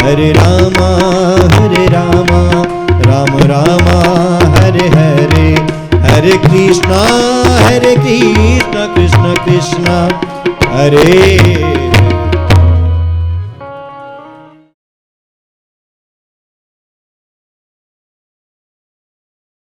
हरे राम राम राम हरे हरे, हरे कृष्णा कृष्ण कृष्ण हरे